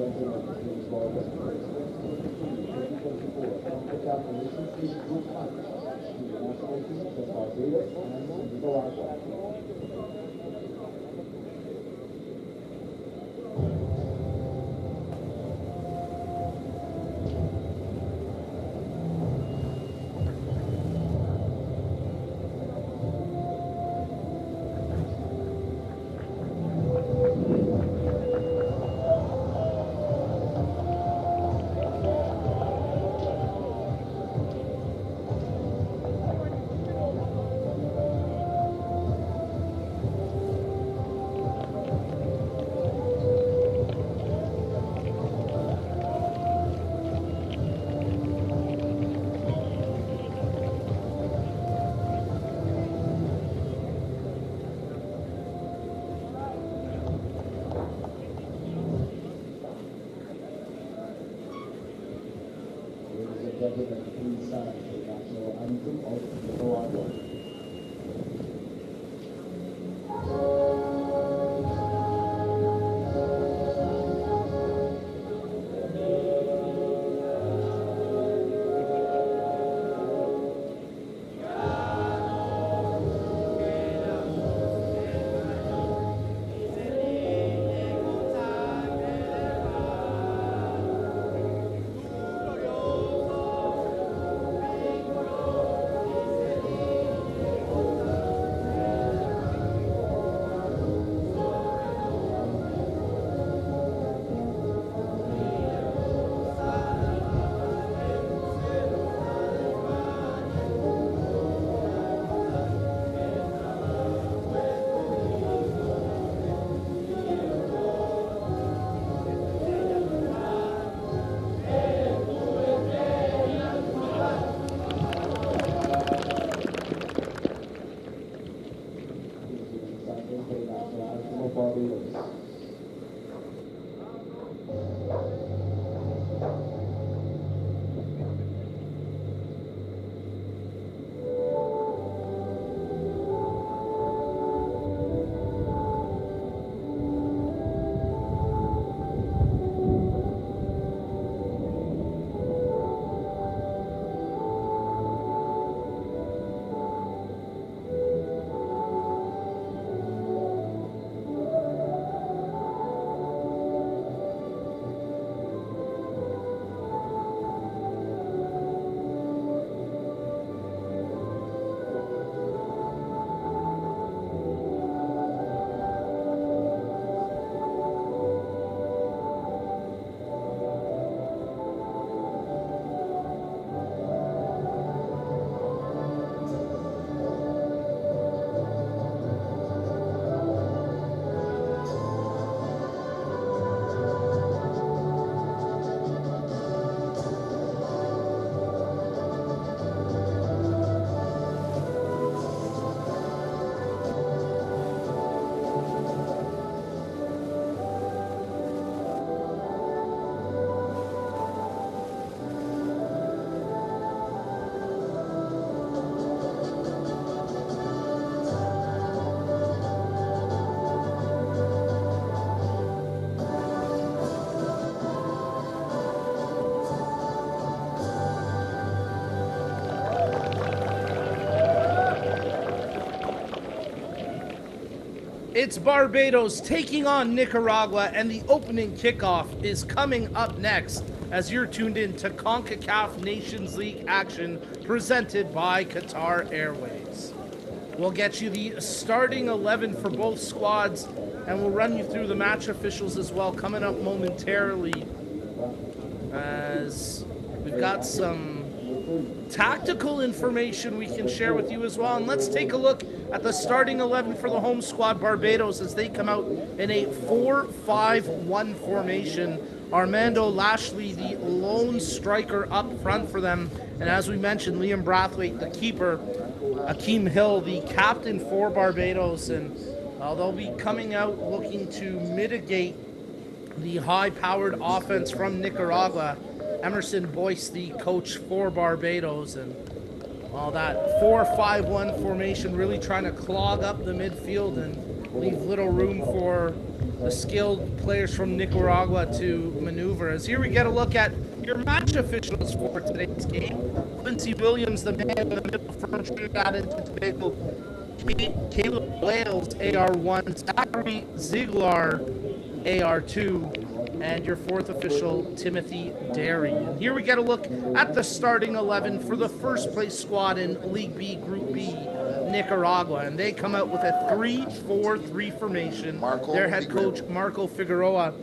Concacaf Nations League Group 1, the national teams of Barbados and Nicaragua. Gentlemen, please stand for the national anthem of Nicaragua. Barbados. It's Barbados taking on Nicaragua, and the opening kickoff is coming up next as you're tuned in to Concacaf Nations League action presented by Qatar Airways. We'll get you the starting 11 for both squads, and we'll run you through the match officials as well coming up momentarily, as we've got some tactical information we can share with you as well. And let's take a look at the starting 11 for the home squad, Barbados, as they come out in a 4-5-1 formation. Armando Lashley, the lone striker up front for them. And as we mentioned, Liam Brathwaite, the keeper. Akeem Hill, the captain for Barbados. And they'll be coming out looking to mitigate the high-powered offense from Nicaragua. Emerson Boyce, the coach for Barbados. And Well, that 4-5-1 formation really trying to clog up the midfield and leave little room for the skilled players from Nicaragua to maneuver. As here we get a look at your match officials for today's game. Quincy Williams, the man in the middle from Trinidad and Tobago. Caleb Wales, AR1. Zachary Ziegler, AR2. And your fourth official, Timothy Derry. And here we get a look at the starting 11 for the first place squad in League B, Group B, Nicaragua. And they come out with a 3-4-3 formation. Their head coach, Marco Figueroa,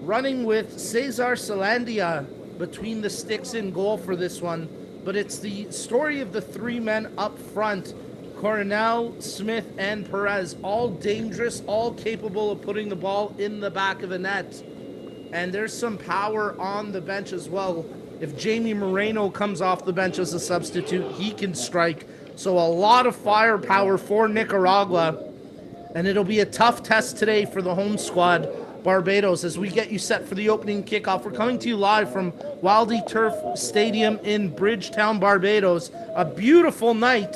running with Cesar Salandia between the sticks in goal for this one. But it's the story of the three men up front, Coronel, Smith, and Perez, all dangerous, all capable of putting the ball in the back of the net. And there's some power on the bench as well. If Jamie Moreno comes off the bench as a substitute, he can strike. So a lot of firepower for Nicaragua. And it'll be a tough test today for the home squad, Barbados, as we get you set for the opening kickoff. We're coming to you live from Wildey Turf Stadium in Bridgetown, Barbados. A beautiful night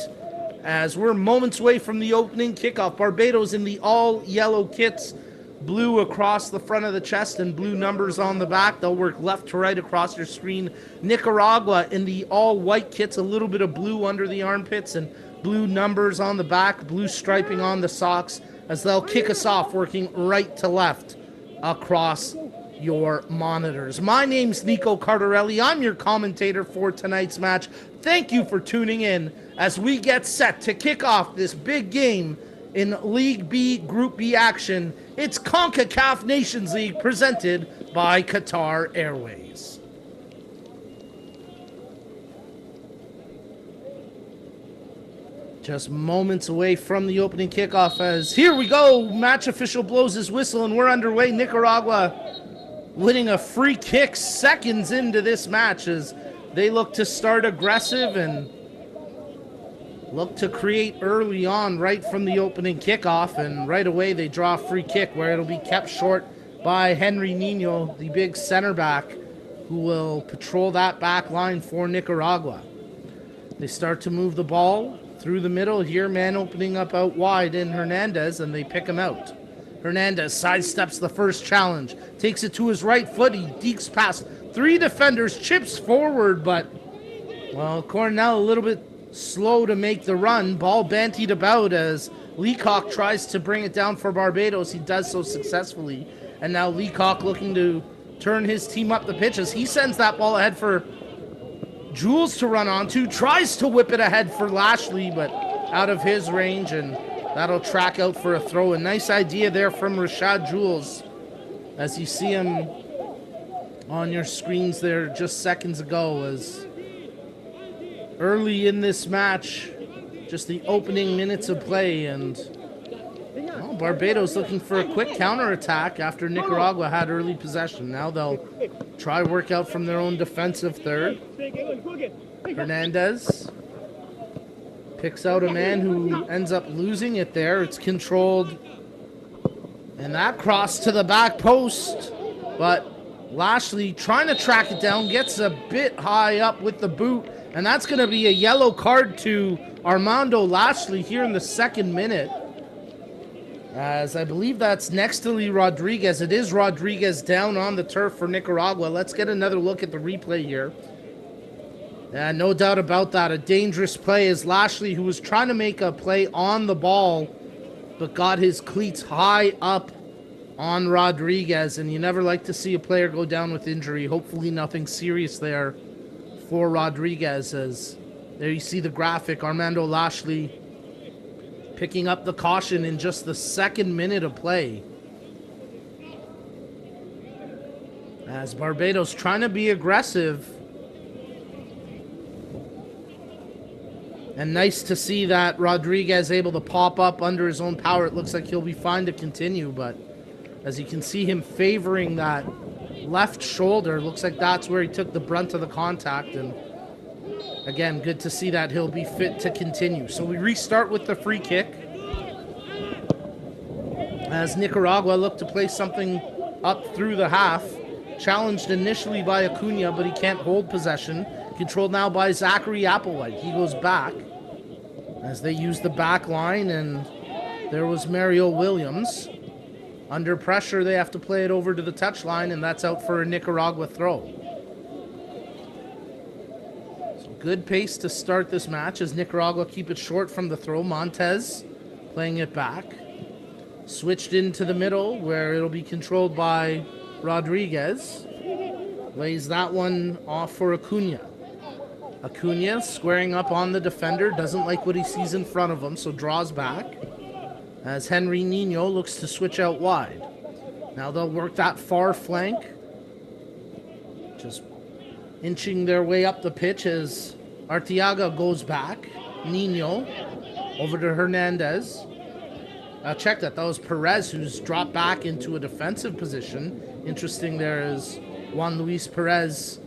as we're moments away from the opening kickoff. Barbados in the all-yellow kits, blue across the front of the chest and blue numbers on the back. They'll work left to right across your screen. Nicaragua in the all-white kits, a little bit of blue under the armpits and blue numbers on the back, blue striping on the socks, as they'll kick us off working right to left across your monitors. My name's Nico Cardarelli. I'm your commentator for tonight's match. Thank you for tuning in as we get set to kick off this big game in League B, Group B action. It's Concacaf Nations League presented by Qatar Airways. Just moments away from the opening kickoff as here we go. Match official blows his whistle and we're underway. Nicaragua winning a free kick seconds into this match as they look to start aggressive and look to create early on right from the opening kickoff, and right away they draw a free kick where it'll be kept short by Henry Nino, the big center back, who will patrol that back line for Nicaragua. They start to move the ball through the middle here, man opening up out wide in Hernandez, and they pick him out. Hernandez sidesteps the first challenge, takes it to his right foot, he dekes past three defenders, chips forward, but, well, Coronel a little bit slow to make the run. Ball bantied about as Leacock tries to bring it down for Barbados. He does so successfully. And now Leacock looking to turn his team up the pitch as he sends that ball ahead for Jules to run onto. Tries to whip it ahead for Lashley, but out of his range, and that'll track out for a throw. A nice idea there from Rashad Jules as you see him on your screens there just seconds ago, as early in this match, just the opening minutes of play, and well, Barbados looking for a quick counterattack after Nicaragua had early possession. Now they'll try work out from their own defensive third. Hernandez picks out a man who ends up losing it there. It's controlled, and that cross to the back post, but Lashley trying to track it down, gets a bit high up with the boot, and that's going to be a yellow card to Armando Lashley here in the second minute. As I believe that's next to Lee Rodriguez. It is Rodriguez down on the turf for Nicaragua. Let's get another look at the replay here. No doubt about that. A dangerous play as Lashley, who was trying to make a play on the ball, but got his cleats high up on Rodriguez. And you never like to see a player go down with injury. Hopefully nothing serious there for Rodriguez, as there you see the graphic. Armando Lashley picking up the caution in just the second minute of play. As Barbados trying to be aggressive. And nice to see that Rodriguez able to pop up under his own power. It looks like he'll be fine to continue, but as you can see him favoring that left shoulder, looks like that's where he took the brunt of the contact. And again, good to see that he'll be fit to continue. So we restart with the free kick as Nicaragua look to play something up through the half. Challenged initially by Acuna, but he can't hold possession. controlled now by Zachary Applewhite. He goes back as they use the back line, and there was Mario Williams. Under pressure, they have to play it over to the touchline, and that's out for a Nicaragua throw. So good pace to start this match as Nicaragua keep it short from the throw. Montez playing it back. Switched into the middle where it'll be controlled by Rodriguez. Lays that one off for Acuna. Acuna squaring up on the defender. Doesn't like what he sees in front of him, so draws back. As Henry Nino looks to switch out wide. Now they'll work that far flank. Just inching their way up the pitch as Arteaga goes back. Nino over to Hernandez. Check that. That was Perez who's dropped back into a defensive position. Interesting there is Juan Luis Perez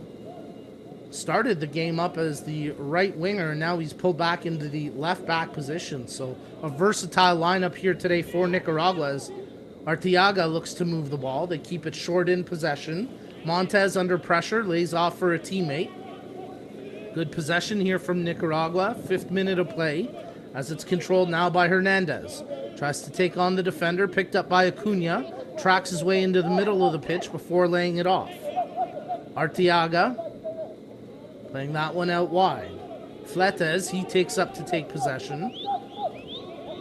started the game up as the right winger, and now he's pulled back into the left back position. So a versatile lineup here today for Nicaragua as Arteaga looks to move the ball. They keep it short in possession. Montez under pressure, lays off for a teammate. Good possession here from Nicaragua. 5th minute of play as it's controlled now by Hernandez. Tries to take on the defender, picked up by Acuna. Tracks his way into the middle of the pitch before laying it off. Arteaga playing that one out wide. Fletes, he takes up to take possession.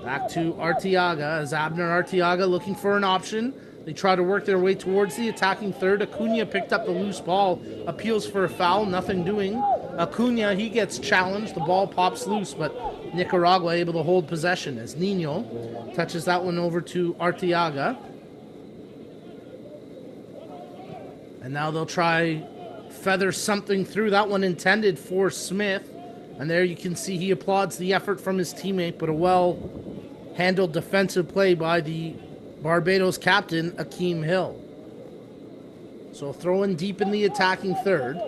Back to Arteaga as Abner Arteaga looking for an option. They try to work their way towards the attacking third. Acuna picked up the loose ball, appeals for a foul, nothing doing. Acuna, he gets challenged. The ball pops loose, but Nicaragua able to hold possession as Nino touches that one over to Arteaga. And now they'll try feather something through. That one intended for Smith. And there you can see he applauds the effort from his teammate, but a well-handled defensive play by the Barbados captain, Akeem Hill. So throwing deep in the attacking third.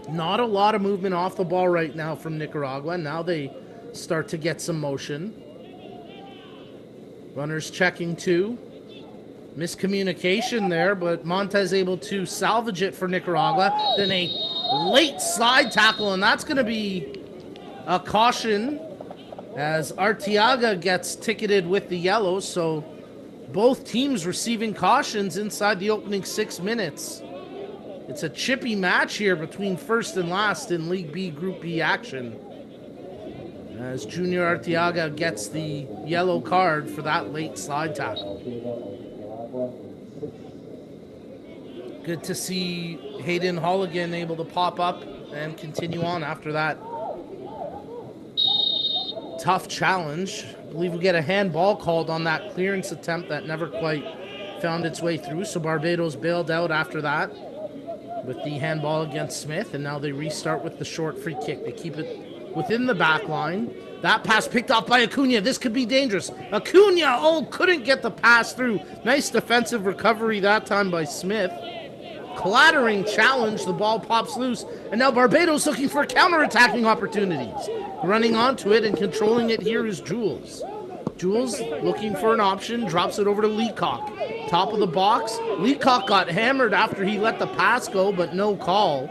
Not a lot of movement off the ball right now from Nicaragua. Now they start to get some motion. Runners checking too. Miscommunication there, but Montez able to salvage it for Nicaragua. Then a late slide tackle, and that's going to be a caution as Arteaga gets ticketed with the yellow. So both teams receiving cautions inside the opening 6 minutes. It's a chippy match here between first and last in League B Group B action, as Junior Arteaga gets the yellow card for that late slide tackle. Good to see Hayden Holligan able to pop up and continue on after that tough challenge. I believe we get a handball called on that clearance attempt that never quite found its way through. So Barbados bailed out after that with the handball against Smith, and now they restart with the short free kick. They keep it within the back line. That pass picked off by Acuna. This could be dangerous. Acuna, couldn't get the pass through. Nice defensive recovery that time by Smith. Clattering challenge. The ball pops loose. And now Barbados looking for counter-attacking opportunities. Running onto it and controlling it here is Jules. Jules looking for an option. Drops it over to Leacock. Top of the box. Leacock got hammered after he let the pass go, but no call.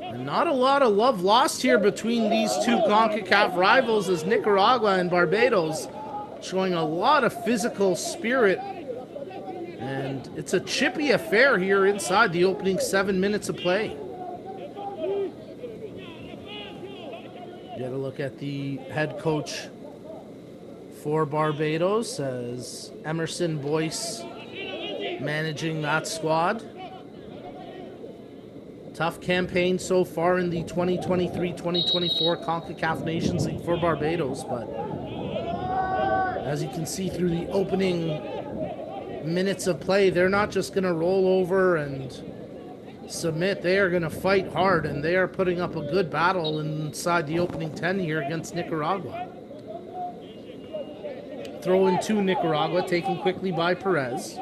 And not a lot of love lost here between these two CONCACAF rivals as Nicaragua and Barbados showing a lot of physical spirit. And it's a chippy affair here inside the opening 7 minutes of play. Get a look at the head coach for Barbados as Emerson Boyce managing that squad. Tough campaign so far in the 2023-2024 CONCACAF Nations League for Barbados, but as you can see through the opening minutes of play, they're not just going to roll over and submit. They are going to fight hard, and they are putting up a good battle inside the opening 10 here against Nicaragua. Throw in to Nicaragua, taken quickly by Perez.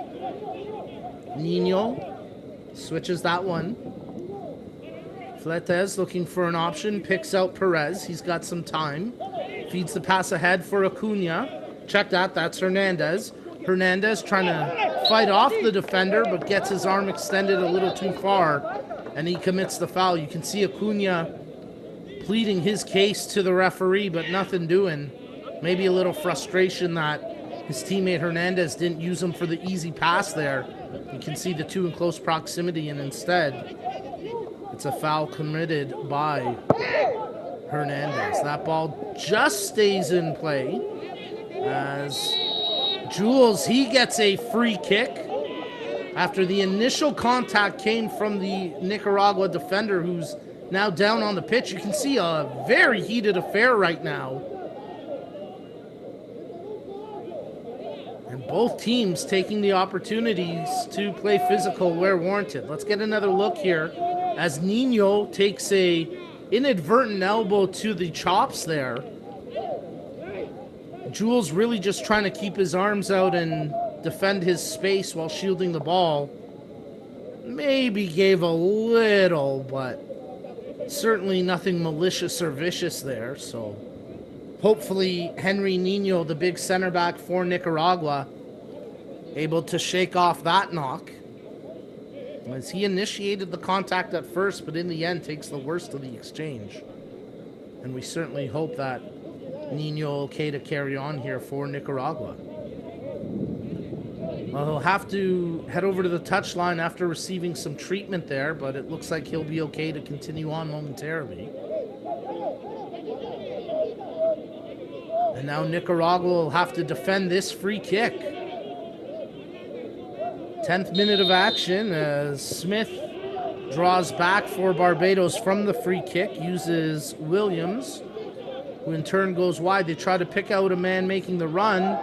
Nino switches that one. Fletes looking for an option, picks out Perez. He's got some time. Feeds the pass ahead for Acuna. Check that, that's Hernandez. Hernandez trying to fight off the defender, but gets his arm extended a little too far and he commits the foul. You can see Acuna pleading his case to the referee, but nothing doing. Maybe a little frustration that his teammate Hernandez didn't use him for the easy pass there. You can see the two in close proximity, and instead, it's a foul committed by Hernandez. That ball just stays in play as Jules, he gets a free kick after the initial contact came from the Nicaragua defender who's now down on the pitch. You can see a very heated affair right now. And both teams taking the opportunities to play physical where warranted. Let's get another look here as Nino takes a inadvertent elbow to the chops there. Jules really just trying to keep his arms out and defend his space while shielding the ball. Maybe gave a little, but certainly nothing malicious or vicious there. So hopefully Henry Nino, the big center back for Nicaragua, able to shake off that knock, as he initiated the contact at first, but in the end takes the worst of the exchange. And we certainly hope that Nino okay to carry on here for Nicaragua. Well, he'll have to head over to the touchline after receiving some treatment there, but it looks like he'll be okay to continue on momentarily. And now Nicaragua will have to defend this free kick. 10th minute of action as Smith draws back for Barbados from the free kick, uses Williams, who in turn goes wide. They try to pick out a man making the run.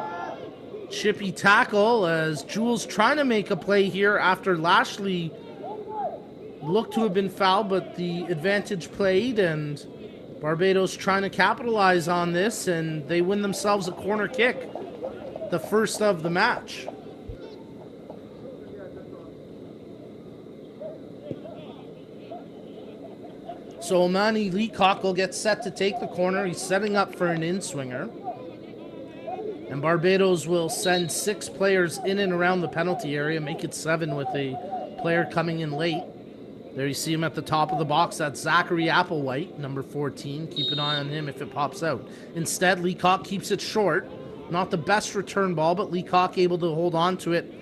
Chippy tackle as Jules trying to make a play here after Lashley looked to have been fouled, but the advantage played, and Barbados trying to capitalize on this, and they win themselves a corner kick, the first of the match. So Omani Leacock will get set to take the corner. He's setting up for an in-swinger. And Barbados will send 6 players in and around the penalty area, make it 7 with a player coming in late. There you see him at the top of the box. That's Zachary Applewhite, number 14. Keep an eye on him if it pops out. Instead, Leacock keeps it short. Not the best return ball, but Leacock able to hold on to it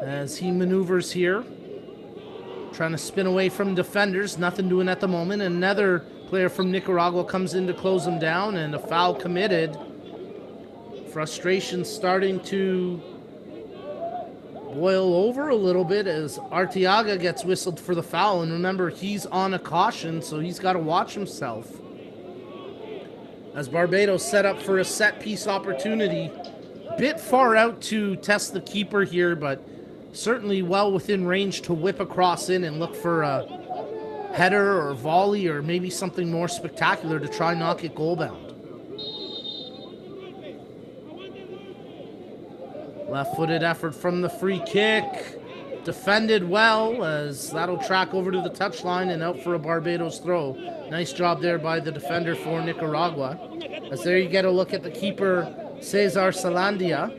as he maneuvers here. Trying to spin away from defenders. Nothing doing at the moment. Another player from Nicaragua comes in to close him down, and a foul committed. Frustration starting to boil over a little bit as Arteaga gets whistled for the foul. And remember, he's on a caution, so he's got to watch himself. As Barbados set up for a set-piece opportunity. Bit far out to test the keeper here, but certainly well within range to whip across in and look for a header or volley or maybe something more spectacular to try and knock it goal-bound. Left-footed effort from the free kick. Defended well as that'll track over to the touchline and out for a Barbados throw. Nice job there by the defender for Nicaragua. As there you get a look at the keeper, Cesar Salandia,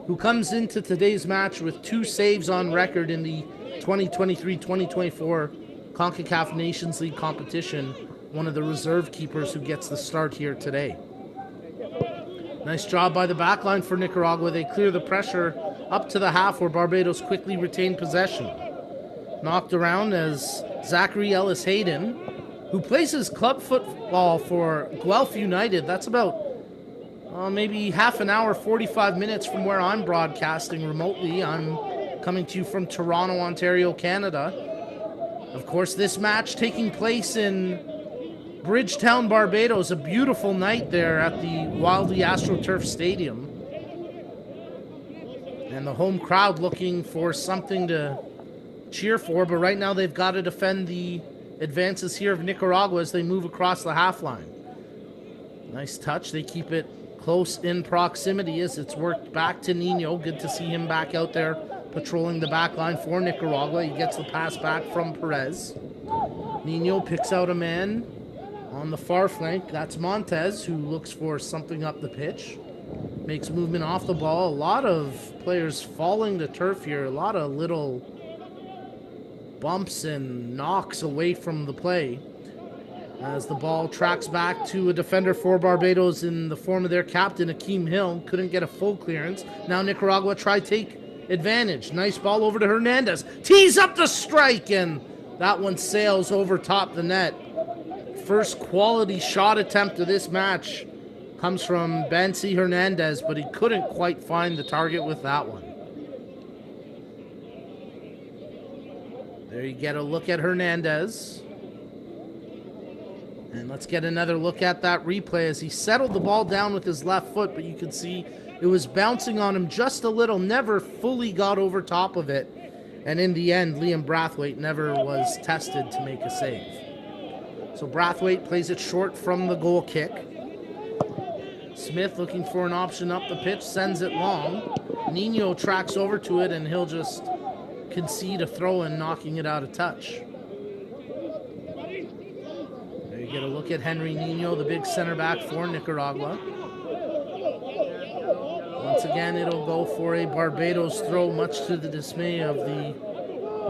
who comes into today's match with 2 saves on record in the 2023-2024 Concacaf Nations League competition. One of the reserve keepers who gets the start here today. Nice job by the backline for Nicaragua. They clear the pressure up to the half where Barbados quickly retain possession. Knocked around as Zachary Ellis Hayden, who plays his club football for Guelph United. That's about maybe half an hour, 45 minutes from where I'm broadcasting remotely. I'm coming to you from Toronto, Ontario, Canada. Of course, this match taking place in Bridgetown, Barbados. A beautiful night there at the Wildey Turf Stadium. And the home crowd looking for something to cheer for, but right now they've got to defend the advances here of Nicaragua as they move across the half line. Nice touch. They keep it close in proximity as it's worked back to Nino. Good to see him back out there patrolling the back line for Nicaragua. He gets the pass back from Perez. Nino picks out a man on the far flank. That's Montez, who looks for something up the pitch. Makes movement off the ball. A lot of players falling to turf here. A lot of little bumps and knocks away from the play as the ball tracks back to a defender for Barbados in the form of their captain, Akeem Hill. Couldn't get a full clearance. Now Nicaragua try take advantage. Nice ball over to Hernandez. Tees up the strike, and that one sails over top the net. First quality shot attempt of this match comes from Bansi Hernandez, but he couldn't quite find the target with that one. There you get a look at Hernandez. And let's get another look at that replay as he settled the ball down with his left foot, but you can see it was bouncing on him just a little, never fully got over top of it. And in the end, Liam Brathwaite never was tested to make a save. So Brathwaite plays it short from the goal kick. Smith looking for an option up the pitch, sends it long. Nino tracks over to it, and he'll just concede a throw-in, knocking it out of touch. There you get a look at Henry Nino, the big center back for Nicaragua. Once again, it'll go for a Barbados throw, much to the dismay of the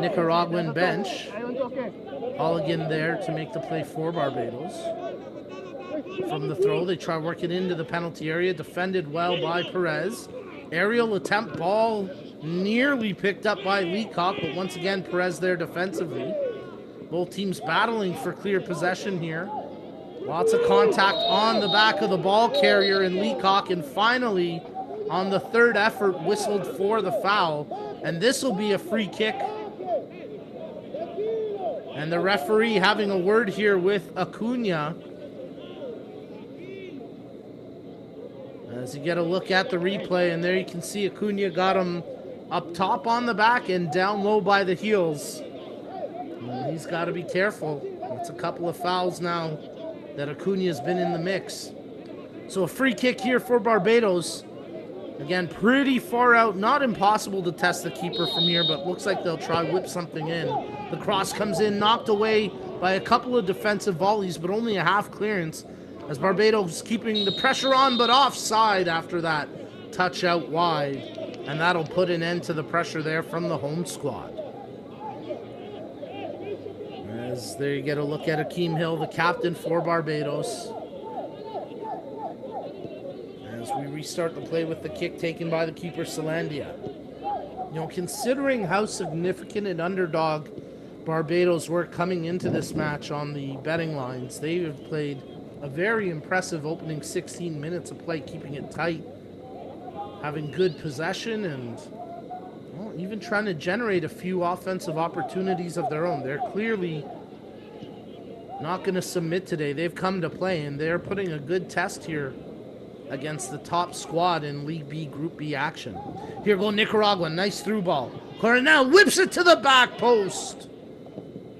Nicaraguan bench. Holligan there to make the play for Barbados. From the throw, they try working into the penalty area, defended well by Perez. Aerial attempt, ball nearly picked up by Leacock, but once again, Perez there defensively. Both teams battling for clear possession here. Lots of contact on the back of the ball carrier in Leacock, and finally, on the third effort, whistled for the foul, and this will be a free kick. And the referee having a word here with Acuna. As you get a look at the replay, and there you can see Acuna got him up top on the back and down low by the heels. And he's got to be careful. It's a couple of fouls now that Acuna's been in the mix. So a free kick here for Barbados. Again, pretty far out, not impossible to test the keeper from here, but looks like they'll try whip something in. The cross comes in, knocked away by a couple of defensive volleys, but only a half clearance, as Barbados keeping the pressure on, but offside after that touch out wide. And that'll put an end to the pressure there from the home squad. As there you get a look at Akeem Hill, the captain for Barbados. As we restart the play with the kick taken by the keeper, Salandia. You know, considering how significant an underdog Barbados were coming into this match on the betting lines, they have played a very impressive opening 16 minutes of play, keeping it tight, having good possession, and well, even trying to generate a few offensive opportunities of their own. They're clearly not going to submit today. They've come to play, and they're putting a good test here against the top squad in League B, Group B action. Here go Nicaragua, nice through ball. Coronel whips it to the back post.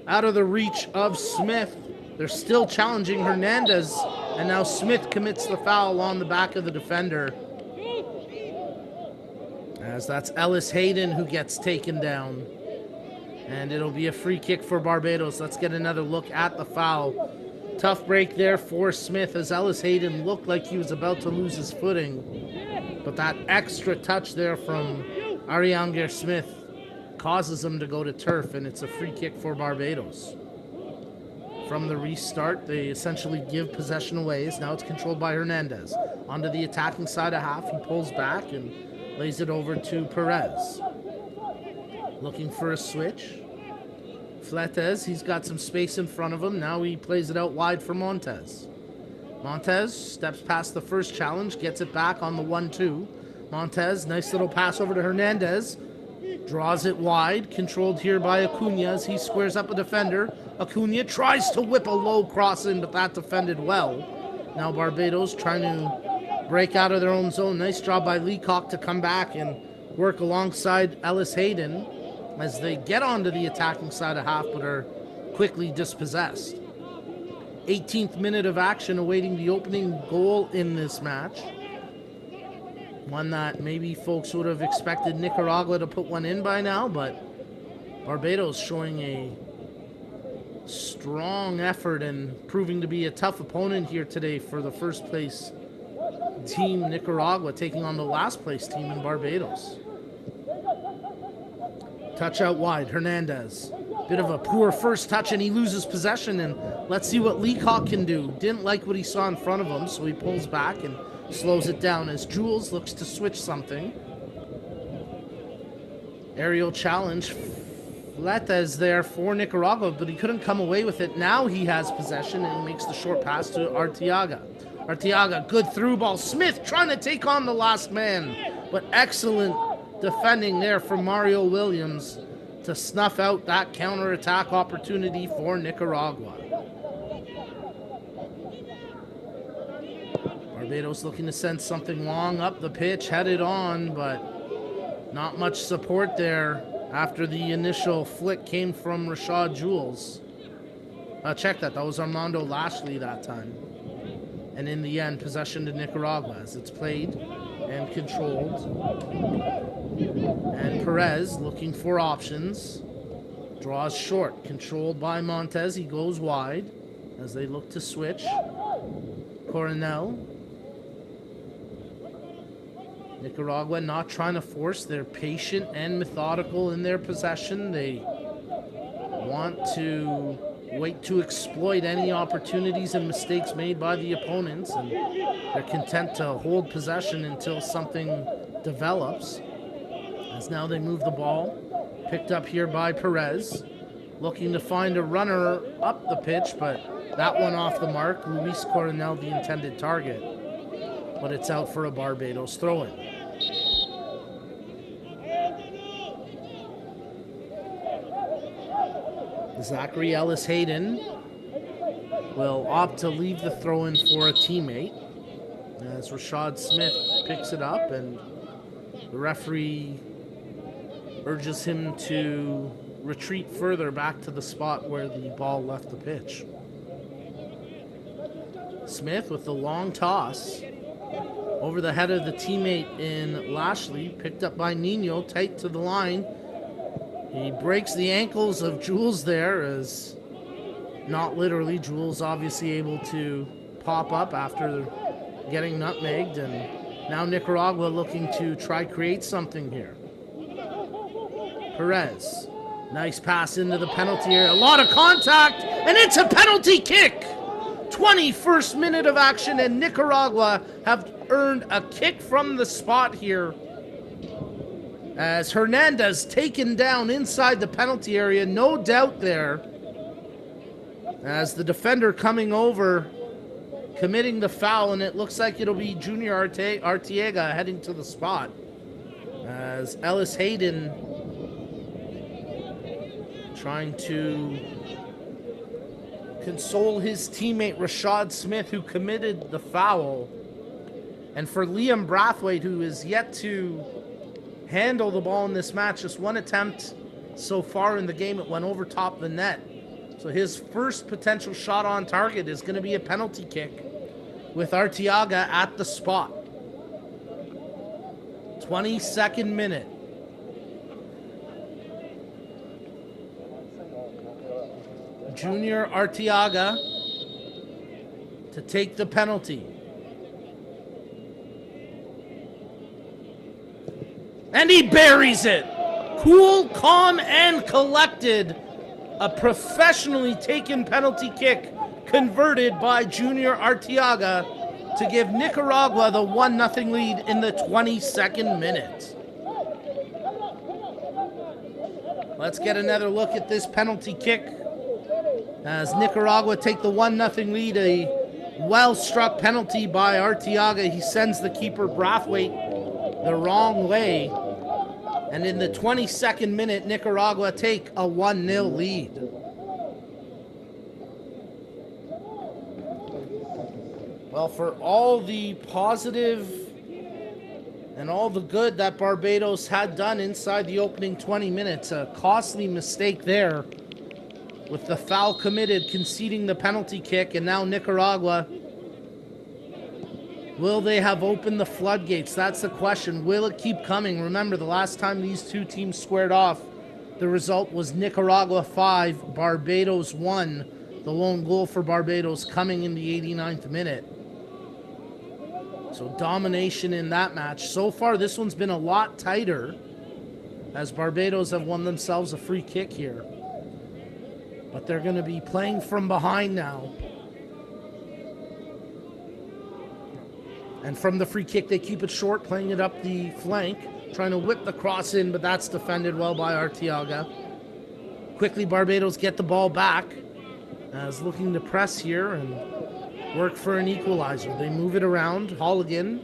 Out of the reach of Smith. They're still challenging Hernandez, and now Smith commits the foul on the back of the defender. As that's Ellis Hayden who gets taken down. And it'll be a free kick for Barbados. Let's get another look at the foul. Tough break there for Smith as Ellis Hayden looked like he was about to lose his footing. But that extra touch there from Arianger Smith causes him to go to turf, and it's a free kick for Barbados. From the restart, they essentially give possession away, as now it's controlled by Hernandez. Onto the attacking side of half, he pulls back and lays it over to Perez. Looking for a switch. Fletes, he's got some space in front of him. Now he plays it out wide for Montez. Montez steps past the first challenge, gets it back on the 1-2. Montez, nice little pass over to Hernandez. Draws it wide, controlled here by Acuna as he squares up a defender. Acuna tries to whip a low cross in, but that defended well. Now Barbados trying to break out of their own zone. Nice job by Leacock to come back and work alongside Ellis Hayden as they get onto the attacking side of half, but are quickly dispossessed. 18th minute of action awaiting the opening goal in this match. One that maybe folks would have expected Nicaragua to put one in by now, but Barbados showing a strong effort and proving to be a tough opponent here today for the first place team, Nicaragua, taking on the last place team in Barbados. Touch out wide, Hernandez. Bit of a poor first touch, and he loses possession. And let's see what Leacock can do. Didn't like what he saw in front of him, so he pulls back and slows it down as Jules looks to switch something. Aerial challenge. Fleta is there for Nicaragua, but he couldn't come away with it. Now he has possession, and he makes the short pass to Arteaga. Arteaga, good through ball. Smith trying to take on the last man, but excellent defending there from Mario Williams to snuff out that counterattack opportunity for Nicaragua. Barbados looking to send something long up the pitch, headed on, but not much support there after the initial flick came from Rashad Jules. Check that. That was Armando Lashley that time. And in the end, possession to Nicaragua as it's played and controlled. And Perez looking for options. Draws short. Controlled by Montez. He goes wide as they look to switch. Coronel. Nicaragua not trying to force. They're patient and methodical in their possession. They want to wait to exploit any opportunities and mistakes made by the opponents, and they're content to hold possession until something develops. As now they move the ball. Picked up here by Perez. Looking to find a runner up the pitch, but that one off the mark. Luis Coronel, the intended target. But it's out for a Barbados throw-in. Zachary Ellis Hayden will opt to leave the throw-in for a teammate as Rashad Smith picks it up, and the referee urges him to retreat further back to the spot where the ball left the pitch. Smith with the long toss over the head of the teammate in Lashley, picked up by Nino, tight to the line. He breaks the ankles of Jules there, as not literally, Jules obviously able to pop up after getting nutmegged, and now Nicaragua looking to try create something here. Perez, nice pass into the penalty area, a lot of contact, and it's a penalty kick! 21st minute of action, and Nicaragua have earned a kick from the spot here as Hernandez taken down inside the penalty area. No doubt there as the defender coming over, committing the foul, and it looks like it'll be Junior Arteaga heading to the spot as Ellis Hayden trying to console his teammate Rashad Smith, who committed the foul. And for Liam Brathwaite, who is yet to handle the ball in this match, just one attempt so far in the game, it went over top of the net. So his first potential shot on target is going to be a penalty kick with Arteaga at the spot. 22nd minute. Junior Arteaga to take the penalty. And he buries it. Cool, calm, and collected. A professionally taken penalty kick converted by Junior Arteaga to give Nicaragua the 1-0 lead in the 22nd minute. Let's get another look at this penalty kick as Nicaragua take the 1-0 lead. A well-struck penalty by Arteaga. He sends the keeper Brathwaite the wrong way. And in the 22nd minute, Nicaragua take a 1-0 lead. Well, for all the positive and all the good that Barbados had done inside the opening 20 minutes, a costly mistake there with the foul committed, conceding the penalty kick, and now Nicaragua, will they have opened the floodgates? That's the question. Will it keep coming? Remember, the last time these two teams squared off, the result was Nicaragua 5, Barbados 1. The lone goal for Barbados coming in the 89th minute. So domination in that match. So far, this one's been a lot tighter as Barbados have won themselves a free kick here. But they're going to be playing from behind now. And from the free kick, they keep it short, playing it up the flank, trying to whip the cross in, but that's defended well by Arteaga. Quickly, Barbados get the ball back, as looking to press here and work for an equalizer. They move it around. Holligan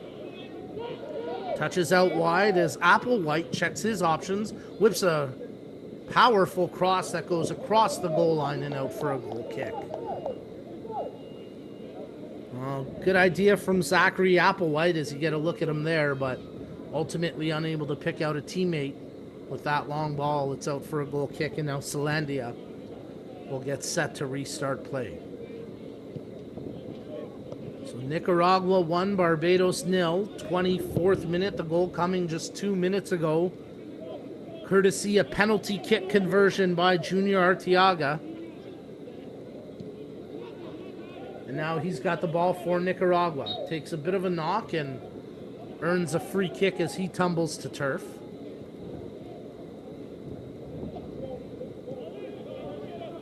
touches out wide as Applewhite checks his options, whips a powerful cross that goes across the goal line and out for a goal kick. Well, good idea from Zachary Applewhite as you get a look at him there, but ultimately unable to pick out a teammate with that long ball. It's out for a goal kick, and now Selandia will get set to restart play. So Nicaragua 1, Barbados 0, 24th minute, the goal coming just 2 minutes ago, courtesy a penalty kick conversion by Junior Arteaga. And now he's got the ball for Nicaragua. Takes a bit of a knock and earns a free kick as he tumbles to turf.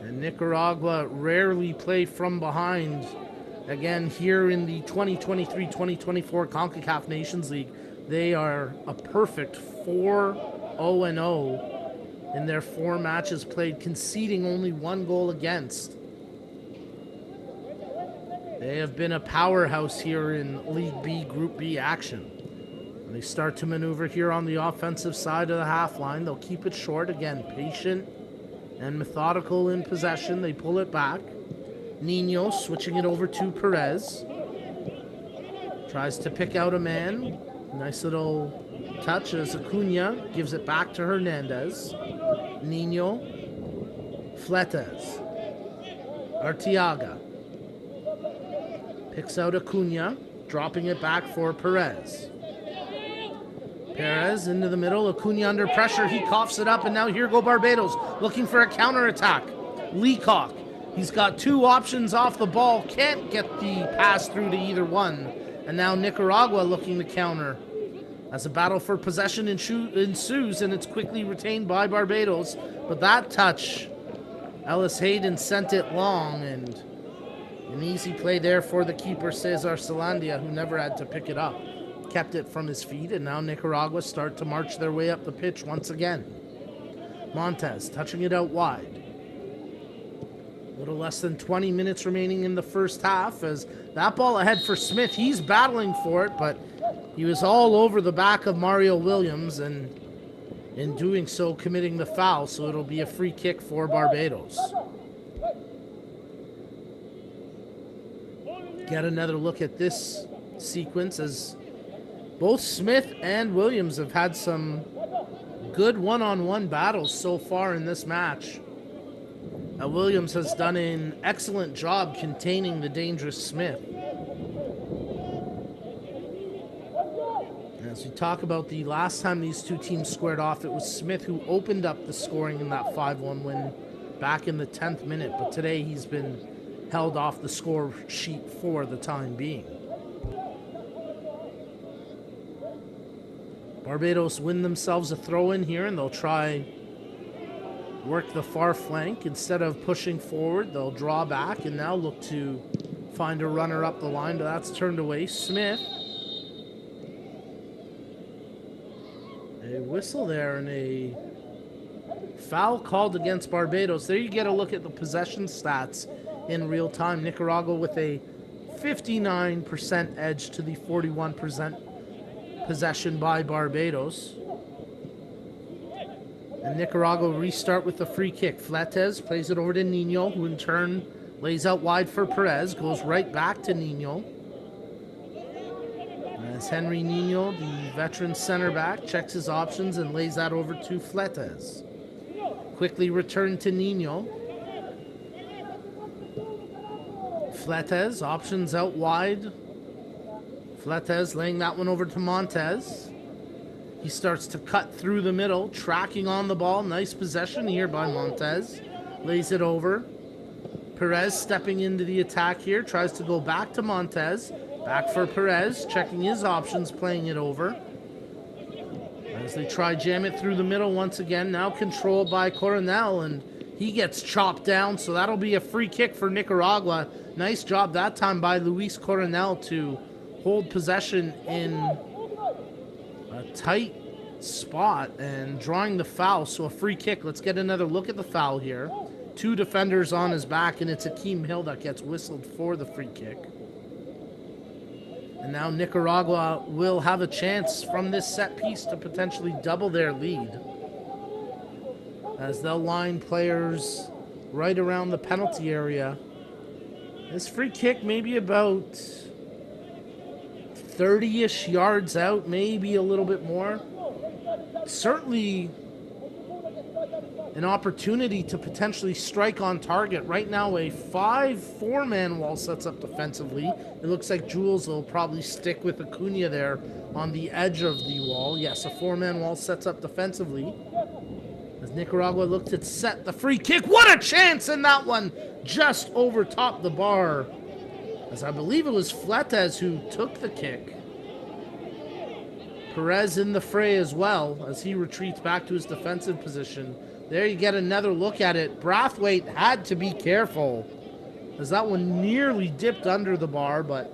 And Nicaragua rarely play from behind. Again, here in the 2023-2024 Concacaf Nations League, they are a perfect 4-0-0 in their 4 matches played, conceding only 1 goal against. They have been a powerhouse here in League B, Group B action. When they start to maneuver here on the offensive side of the half line, they'll keep it short. Again, patient and methodical in possession. They pull it back. Nino switching it over to Perez. Tries to pick out a man. Nice little touch as Acuna gives it back to Hernandez. Nino. Fletes. Arteaga. Picks out Acuna, dropping it back for Perez. Perez into the middle. Acuna under pressure. He coughs it up, and now here go Barbados looking for a counterattack. Leacock. He's got 2 options off the ball. Can't get the pass through to either one. And now Nicaragua looking to counter. As a battle for possession ensues, and it's quickly retained by Barbados. But that touch, Ellis Hayden sent it long, and an easy play there for the keeper, Cesar Selandia, who never had to pick it up. Kept it from his feet, and now Nicaragua start to march their way up the pitch once again. Montez touching it out wide. A little less than 20 minutes remaining in the first half as that ball ahead for Smith. He's battling for it, but he was all over the back of Mario Williams, and in doing so committing the foul, so it'll be a free kick for Barbados. Get another look at this sequence as both Smith and Williams have had some good one-on-one battles so far in this match. Williams has done an excellent job containing the dangerous Smith. As we talk about the last time these two teams squared off, it was Smith who opened up the scoring in that 5-1 win back in the 10th minute, but today he's been held off the score sheet for the time being. Barbados win themselves a throw-in here, and they'll try work the far flank. Instead of pushing forward, they'll draw back and now look to find a runner up the line, but that's turned away. Smith. A whistle there and a foul called against Barbados. There you get a look at the possession stats in real time. Nicaragua with a 59% edge to the 41% possession by Barbados. And Nicaragua restart with the free kick. Fletes plays it over to Nino, who in turn lays out wide for Perez. Goes right back to Nino. As Henry Nino, the veteran center back, checks his options and lays that over to Fletes. Quickly returned to Nino. Fletes, options out wide. Fletes laying that one over to Montez. He starts to cut through the middle, tracking on the ball. Nice possession here by Montez. Lays it over. Perez stepping into the attack here. Tries to go back to Montez. Back for Perez, checking his options, playing it over. As they try jam it through the middle once again. Now controlled by Coronel, and He gets chopped down, so that'll be a free kick for Nicaragua. Nice job that time by Luis Coronel to hold possession in a tight spot and drawing the foul. So a free kick. Let's get another look at the foul here. 2 defenders on his back, and it's Akeem Hill that gets whistled for the free kick. And now Nicaragua will have a chance from this set piece to potentially double their lead, as they'll line players right around the penalty area. This free kick maybe about 30-ish yards out, maybe a little bit more. Certainly an opportunity to potentially strike on target. Right now, a 4-man wall sets up defensively. It looks like Jules will probably stick with Acuna there on the edge of the wall. Yes, a 4-man wall sets up defensively. As Nicaragua looked to set the free kick. What a chance in that one! Just over top the bar. As I believe it was Fletes who took the kick. Perez in the fray as well as he retreats back to his defensive position. There you get another look at it. Brathwaite had to be careful, as that one nearly dipped under the bar, but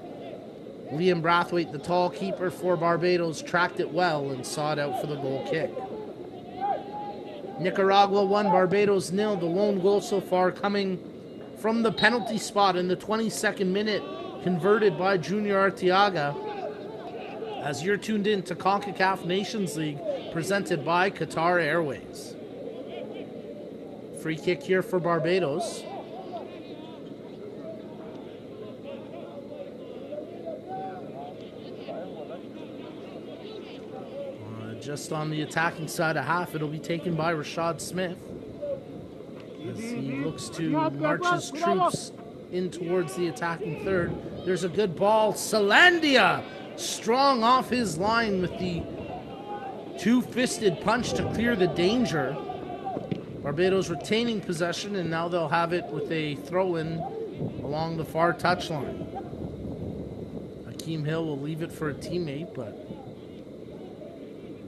Liam Brathwaite, the tall keeper for Barbados, tracked it well and saw it out for the goal kick. Nicaragua 1, Barbados 0. The lone goal so far coming from the penalty spot in the 22nd minute, converted by Junior Arteaga. As you're tuned in to Concacaf Nations League, presented by Qatar Airways. Free kick here for Barbados. Just on the attacking side of half, it'll be taken by Rashad Smith, as he looks to march his troops in towards the attacking third. There's a good ball. Salandia strong off his line with the two-fisted punch to clear the danger. Barbados retaining possession, and now they'll have it with a throw-in along the far touchline. Akeem Hill will leave it for a teammate, but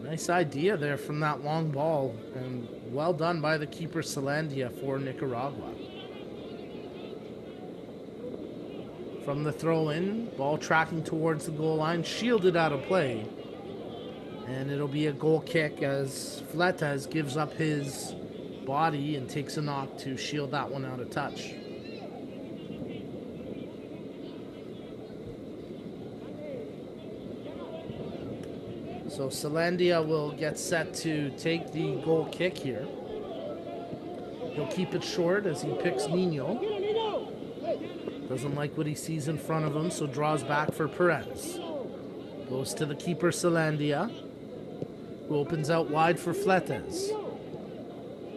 nice idea there from that long ball, and well done by the keeper Salandia for Nicaragua. From the throw-in, ball tracking towards the goal line, shielded out of play. And it'll be a goal kick as Fletes gives up his body and takes a knock to shield that one out of touch. So Salandia will get set to take the goal kick here. He'll keep it short as he picks Nino. Doesn't like what he sees in front of him, so draws back for Perez. Goes to the keeper Salandia, who opens out wide for Fletes.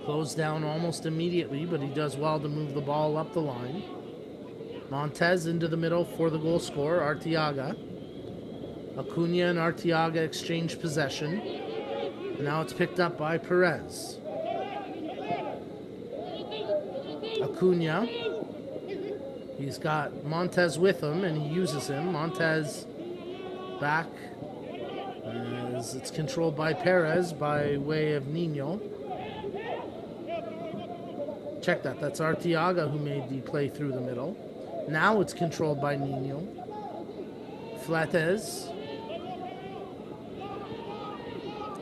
Closed down almost immediately, but he does well to move the ball up the line. Montez into the middle for the goal scorer, Arteaga. Acuna and Arteaga exchange possession. And now it's picked up by Perez. Acuna. He's got Montez with him, and he uses him. Montez back as it's controlled by Perez by way of Nino. Check that. That's Arteaga who made the play through the middle. Now it's controlled by Nino. Fletes.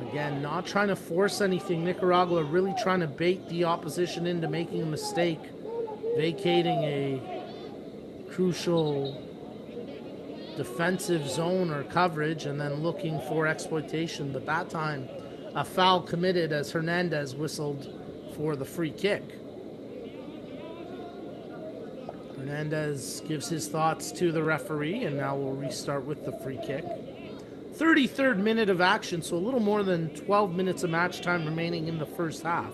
Again, not trying to force anything. Nicaragua really trying to bait the opposition into making a mistake, vacating a crucial defensive zone or coverage and then looking for exploitation. But that time, a foul committed as Hernandez whistled for the free kick. Hernandez gives his thoughts to the referee, and now we'll restart with the free kick. 33rd minute of action, so a little more than 12 minutes of match time remaining in the first half.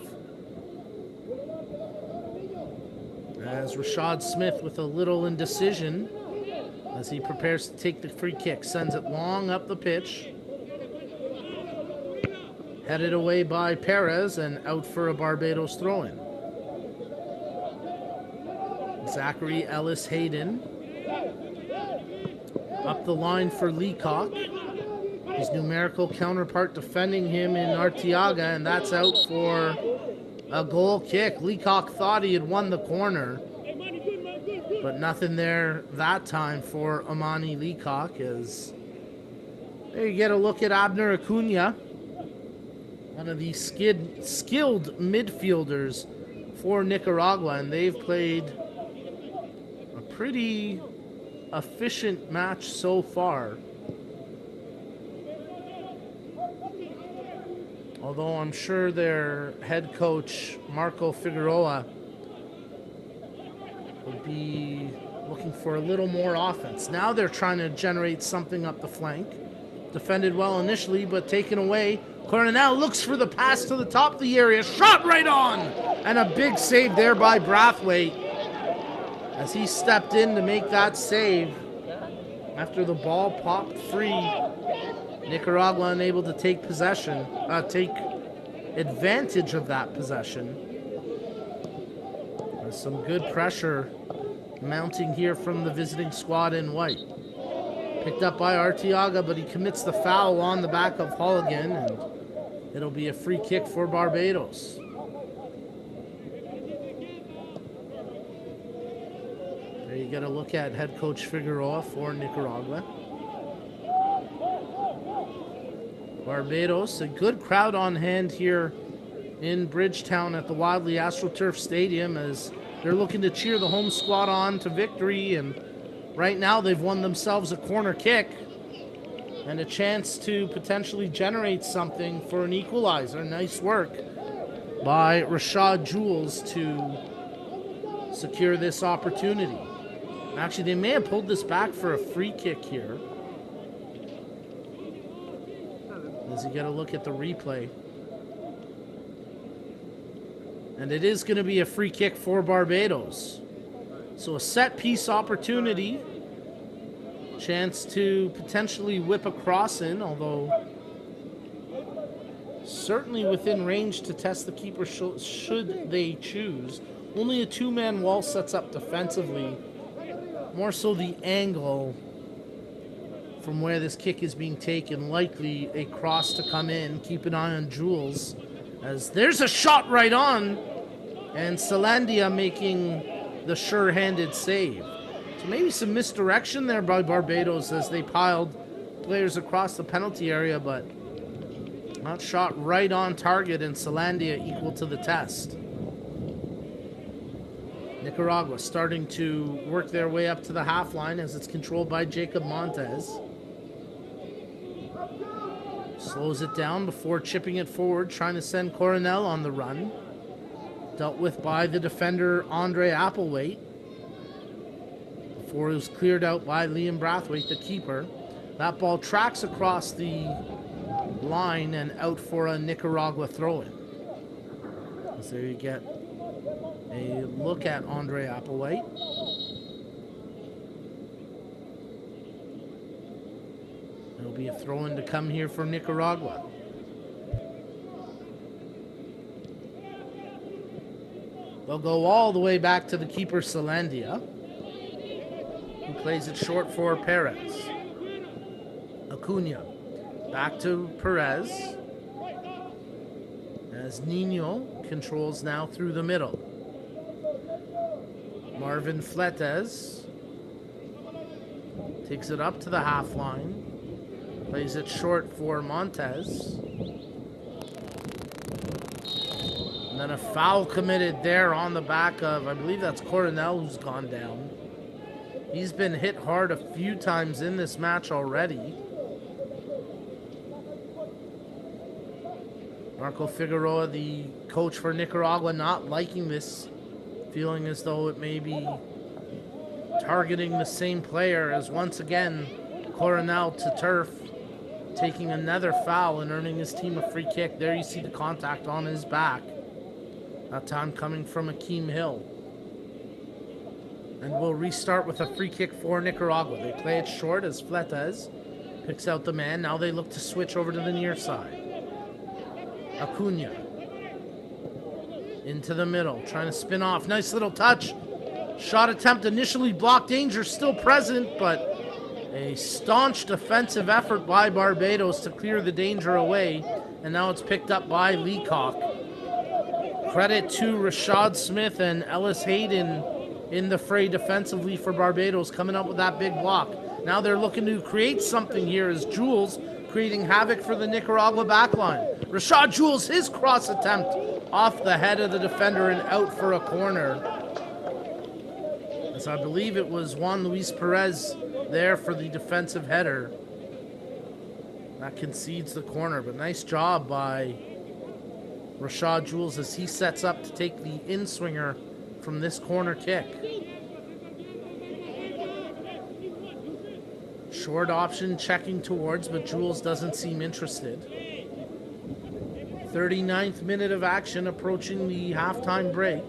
As Rashad Smith with a little indecision as he prepares to take the free kick. Sends it long up the pitch. Headed away by Perez and out for a Barbados throw-in. Zachary Ellis Hayden. Up the line for Leacock. His numerical counterpart defending him in Arteaga, and that's out for A goal kick. Leacock thought he had won the corner, but nothing there that time for Amani Leacock. As there you get a look at Abner Acuna, one of the skilled midfielders for Nicaragua, and they've played a pretty efficient match so far. Although I'm sure their head coach, Marco Figueroa, will be looking for a little more offense. Now they're trying to generate something up the flank. Defended well initially, but taken away. Coronel looks for the pass to the top of the area. Shot right on! And a big save there by Brathwaite as he stepped in to make that save after the ball popped free. Nicaragua unable to take possession, take advantage of that possession. There's some good pressure mounting here from the visiting squad in white. Picked up by Arteaga, but he commits the foul on the back of Holligan, and it'll be a free kick for Barbados. There you get a look at head coach Figueroa for Nicaragua. Barbados, a good crowd on hand here in Bridgetown at the Wildey Turf Stadium as they're looking to cheer the home squad on to victory, and right now they've won themselves a corner kick and a chance to potentially generate something for an equalizer. Nice work by Rashad Jules to secure this opportunity. Actually, they may have pulled this back for a free kick here. As you get a look at the replay. And it is going to be a free kick for Barbados. So a set piece opportunity. Chance to potentially whip a cross in, although certainly within range to test the keeper should they choose. Only a two-man wall sets up defensively. More so the angle from where this kick is being taken, likely a cross to come in. Keep an eye on Jules, as there's a shot right on, and Salandia making the sure-handed save. So maybe some misdirection there by Barbados as they piled players across the penalty area, but not shot right on target, and Salandia equal to the test. Nicaragua starting to work their way up to the half line as it's controlled by Jacob Montez. Slows it down before chipping it forward, trying to send Coronel on the run. Dealt with by the defender Andre Applewhite before it was cleared out by Liam Brathwaite, the keeper. That ball tracks across the line and out for a Nicaragua throw-in. So there you get a look at Andre Applewhite. It'll be a throw-in to come here for Nicaragua. They'll go all the way back to the keeper Salandia, who plays it short for Perez. Acuna back to Perez as Nino controls now through the middle. Marvin Fletes takes it up to the half line. Plays it short for Montez. And then a foul committed there on the back of, I believe that's Coronel who's gone down. He's been hit hard a few times in this match already. Marco Figueroa, the coach for Nicaragua, not liking this, feeling as though it may be targeting the same player, as once again Coronel to turf, taking another foul and earning his team a free kick. There you see the contact on his back. That time coming from Akeem Hill. And we'll restart with a free kick for Nicaragua. They play it short as Fletes picks out the man. Now they look to switch over to the near side. Acuna into the middle, trying to spin off. Nice little touch. Shot attempt initially blocked. Danger still present, but a staunch defensive effort by Barbados to clear the danger away. And now it's picked up by Leacock. Credit to Rashad Smith and Ellis Hayden in the fray defensively for Barbados, coming up with that big block. Now they're looking to create something here as Jules creating havoc for the Nicaragua backline. Rashad Jules, his cross attempt off the head of the defender and out for a corner. As I believe it was Juan Luis Perez there for the defensive header. That concedes the corner, but nice job by Rashad Jules as he sets up to take the in-swinger from this corner kick. Short option checking towards, but Jules doesn't seem interested. 39th minute of action approaching the halftime break.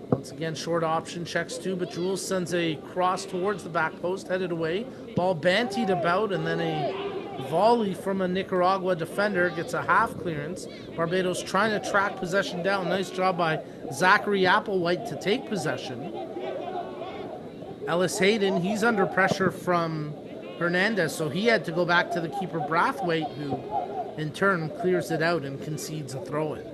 Once again, short option checks too, but Jules sends a cross towards the back post, headed away. Ball bantied about, and then a volley from a Nicaragua defender gets a half clearance. Barbados trying to track possession down. Nice job by Zachary Applewhite to take possession. Ellis Hayden, he's under pressure from Hernandez, so he had to go back to the keeper Brathwaite, who in turn clears it out and concedes a throw-in.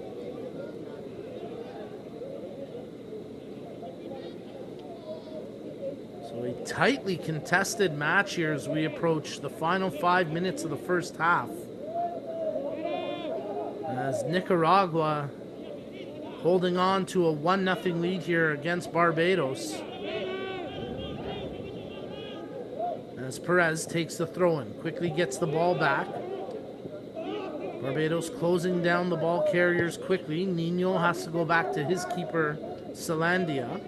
So a tightly contested match here as we approach the final 5 minutes of the first half. As Nicaragua holding on to a 1-0 lead here against Barbados. As Perez takes the throw-in, quickly gets the ball back. Barbados closing down the ball carriers quickly. Nino has to go back to his keeper, Salandia.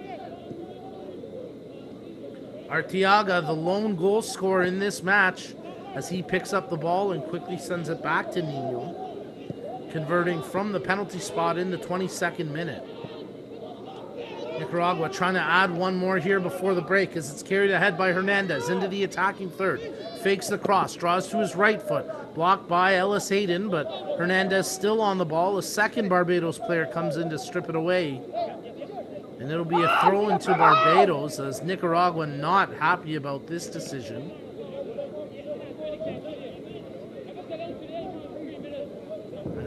Arteaga, the lone goal scorer in this match, as he picks up the ball and quickly sends it back to Nino, converting from the penalty spot in the 22nd minute. Nicaragua trying to add one more here before the break as it's carried ahead by Hernandez into the attacking third. Fakes the cross, draws to his right foot. Blocked by Ellis Hayden, but Hernandez still on the ball. A second Barbados player comes in to strip it away. And it'll be a throw into Barbados as Nicaragua not happy about this decision.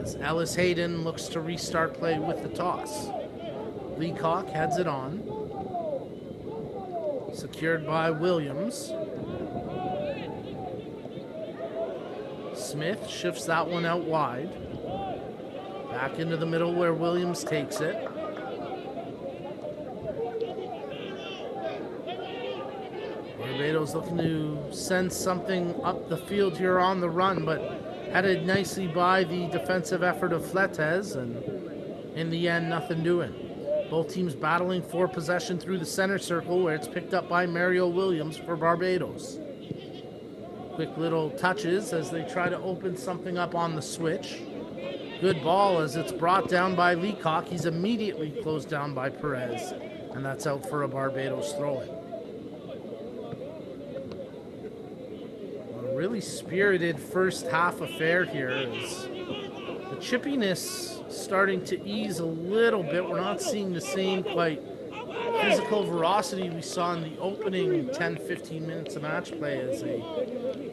As Ellis Hayden looks to restart play with the toss. Leacock heads it on. Secured by Williams. Smith shifts that one out wide. Back into the middle where Williams takes it. Barbados looking to send something up the field here on the run, but headed nicely by the defensive effort of Fletes, and in the end, nothing doing. Both teams battling for possession through the center circle where it's picked up by Mario Williams for Barbados. Quick little touches as they try to open something up on the switch. Good ball as it's brought down by Leacock. He's immediately closed down by Perez, and that's out for a Barbados throw-in. A really spirited first half affair here as the chippiness starting to ease a little bit. We're not seeing the same quite physical ferocity we saw in the opening 10-15 minutes of match play as a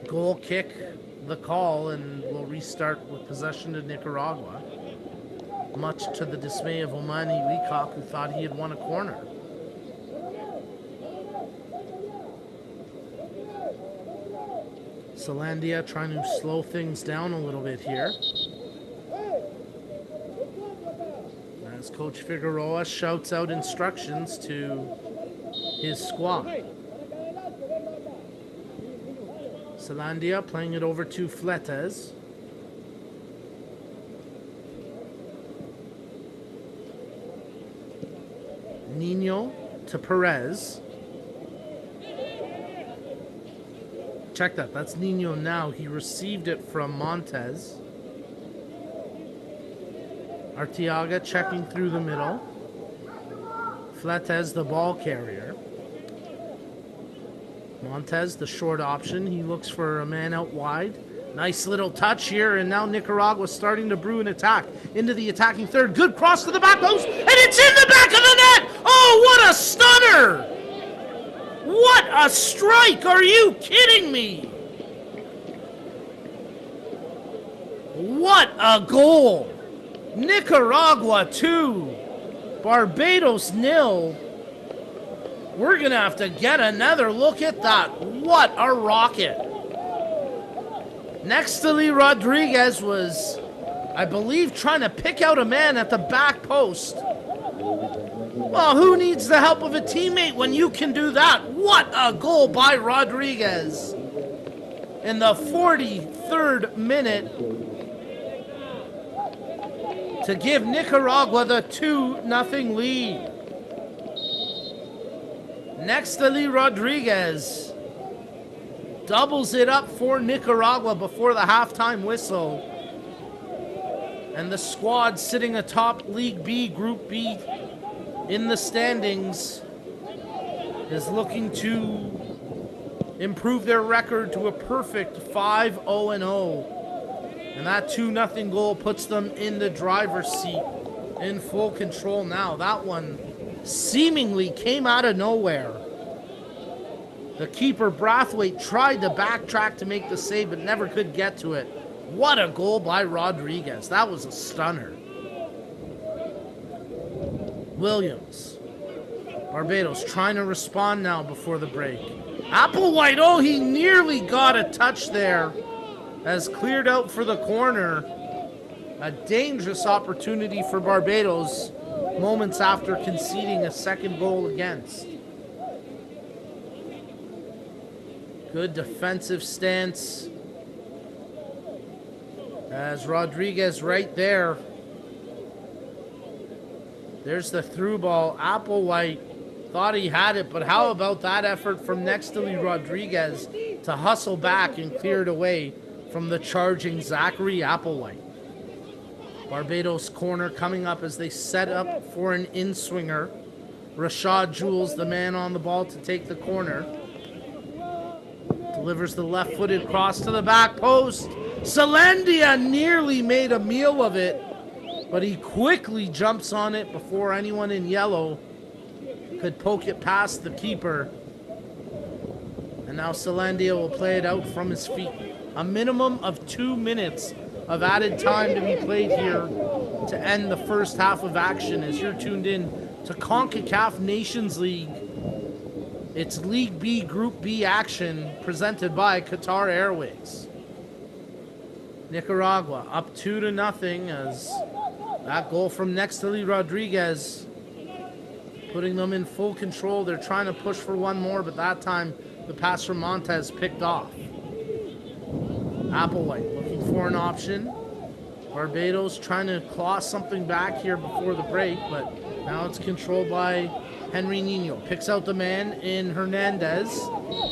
goal kick the call, and we'll restart with possession to Nicaragua, much to the dismay of Omani Leacock, who thought he had won a corner. Salandia trying to slow things down a little bit here. As Coach Figueroa shouts out instructions to his squad. Salandia playing it over to Fletes. Nino to Perez. Check that, that's Nino now. He received it from Montez. Arteaga checking through the middle. Fletes, the ball carrier. Montez, the short option. He looks for a man out wide. Nice little touch here, and now Nicaragua starting to brew an attack. Into the attacking third. Good cross to the back post, and it's in the back of the net! Oh, what a stunner! What a strike! Are you kidding me? What a goal! Nicaragua 2, Barbados 0. We're going to have to get another look at that. What a rocket. Nextly Rodriguez was, I believe, trying to pick out a man at the back post. Well, who needs the help of a teammate when you can do that? What a goal by Rodriguez. In the 43rd minute to give Nicaragua the 2-0 lead. Nextly Rodriguez doubles it up for Nicaragua before the halftime whistle. And the squad sitting atop League B, Group B in the standings is looking to improve their record to a perfect 5-0-0. And that 2-0 goal puts them in the driver's seat in full control now. That one seemingly came out of nowhere. The keeper, Brathwaite, tried to backtrack to make the save, but never could get to it. What a goal by Rodriguez. That was a stunner. Williams. Barbados trying to respond now before the break. Applewhite, oh, he nearly got a touch there. As cleared out for the corner. A dangerous opportunity for Barbados moments after conceding a second goal against. Good defensive stance. As Rodriguez right there. There's the through ball. Applewhite thought he had it, but how about that effort from Nextly Rodriguez to hustle back and clear it away from the charging Zachary Applewhite. Barbados corner coming up as they set up for an in-swinger. Rashad Jules, the man on the ball to take the corner. Delivers the left-footed cross to the back post. Salandia nearly made a meal of it, but he quickly jumps on it before anyone in yellow could poke it past the keeper. And now Salandia will play it out from his feet. A minimum of 2 minutes of added time to be played here to end the first half of action as you're tuned in to Concacaf Nations League. It's League B, Group B action presented by Qatar Airways. Nicaragua up 2-0 as that goal from Nextly Rodriguez putting them in full control. They're trying to push for one more, but that time the pass from Montez picked off. Applewhite looking for an option. Barbados trying to claw something back here before the break, but now it's controlled by Henry Nino. Picks out the man in Hernandez.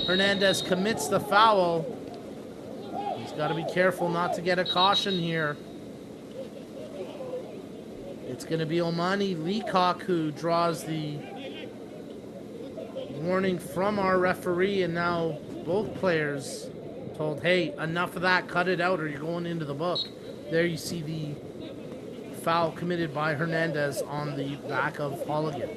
Hernandez commits the foul. He's got to be careful not to get a caution here. It's going to be Omani Leacock who draws the warning from our referee, and now both players told, hey, enough of that, cut it out or you're going into the book. There you see the foul committed by Hernandez on the back of Holligan.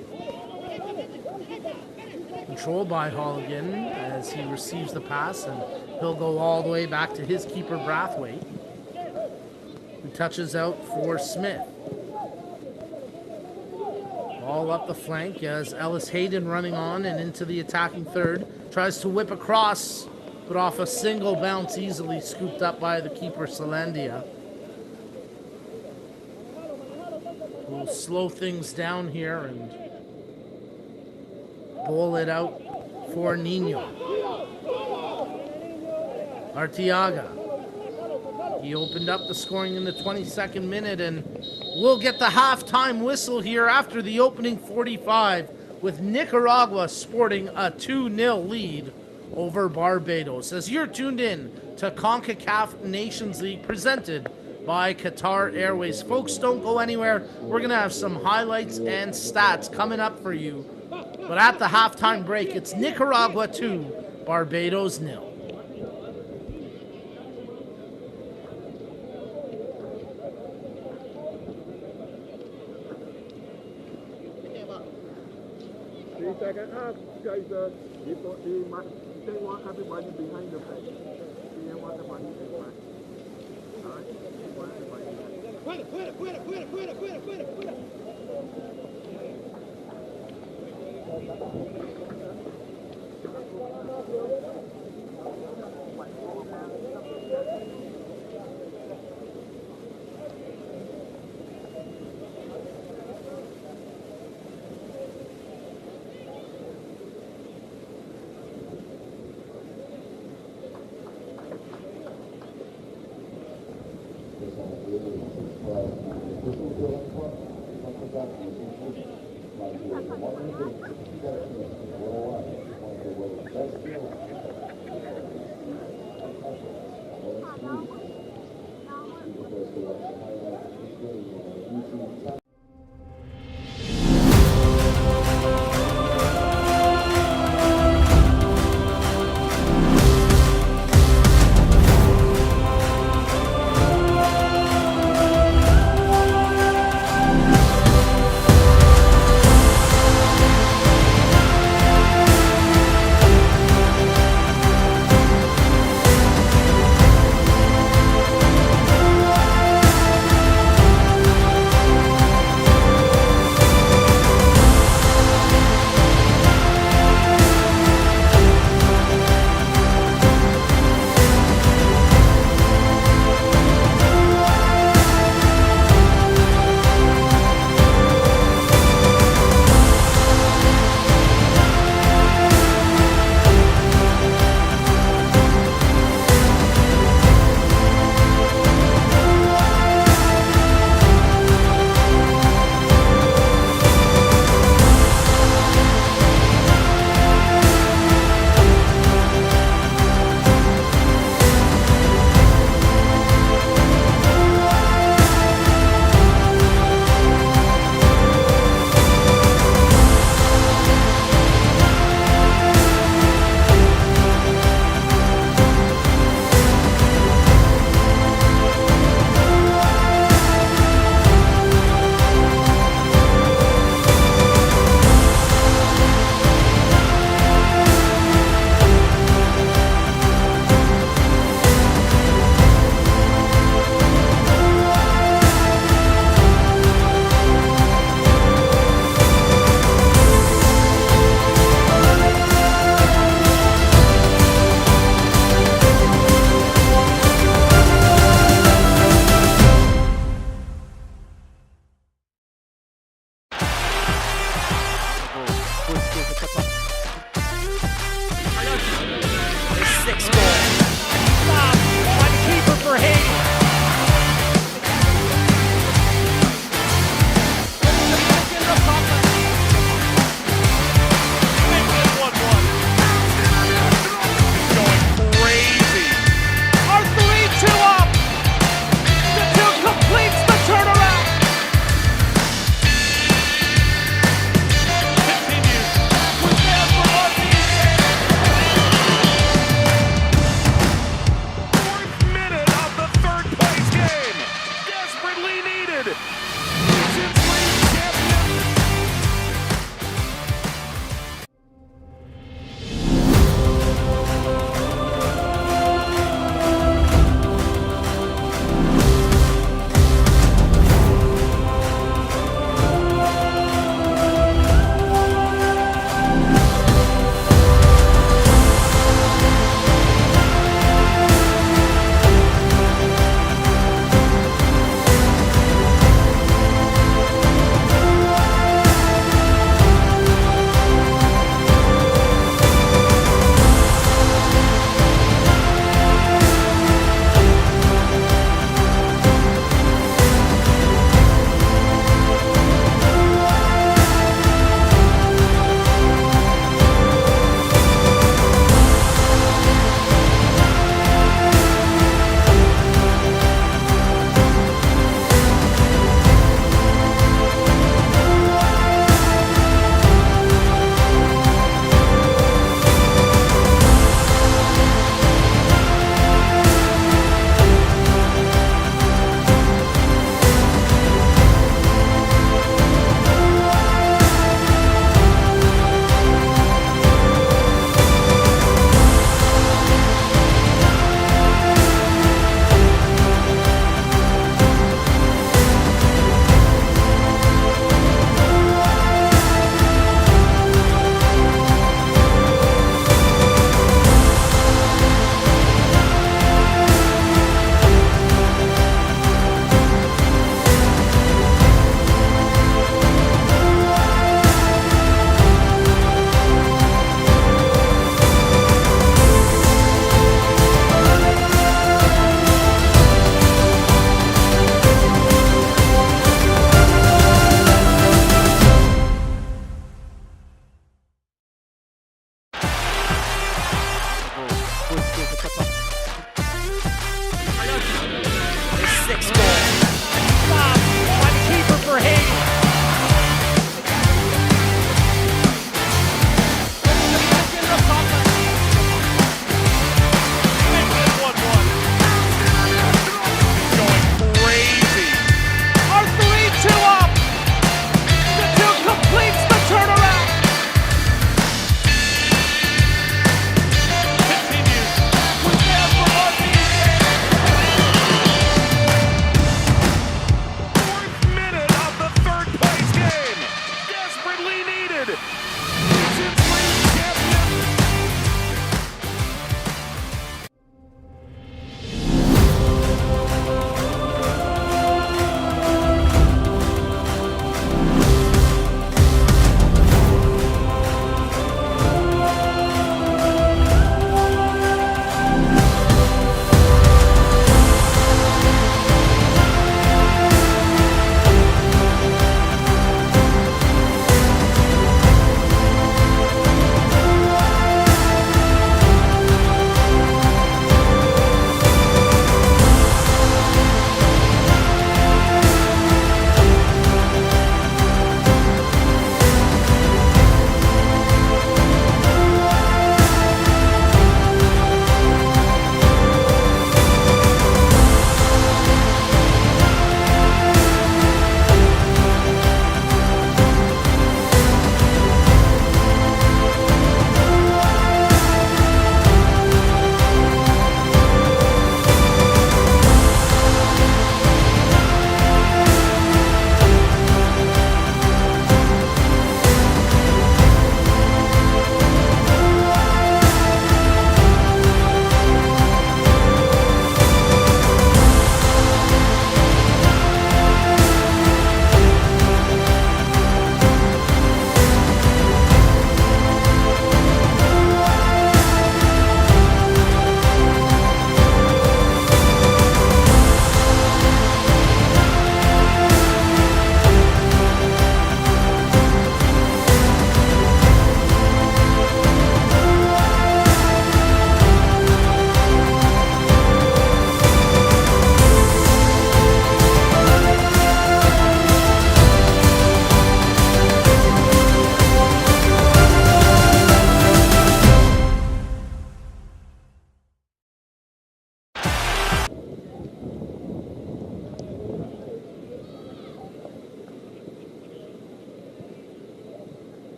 Controlled by Holligan as he receives the pass, and he'll go all the way back to his keeper, Brathwaite, who touches out for Smith. Ball up the flank as Ellis Hayden running on and into the attacking third. Tries to whip across, but off a single bounce, easily scooped up by the keeper, Salandia. We'll slow things down here and bowl it out for Nino. Arteaga. He opened up the scoring in the 22nd minute, and we'll get the halftime whistle here after the opening 45 with Nicaragua sporting a 2-0 lead over Barbados. As you're tuned in to CONCACAF Nations League presented by Qatar Airways. Folks, don't go anywhere. We're going to have some highlights and stats coming up for you. But at the halftime break, it's Nicaragua 2, Barbados 0. Second half, guys, they want everybody behind the play. They want everybody in front. All right? They want everybody behind.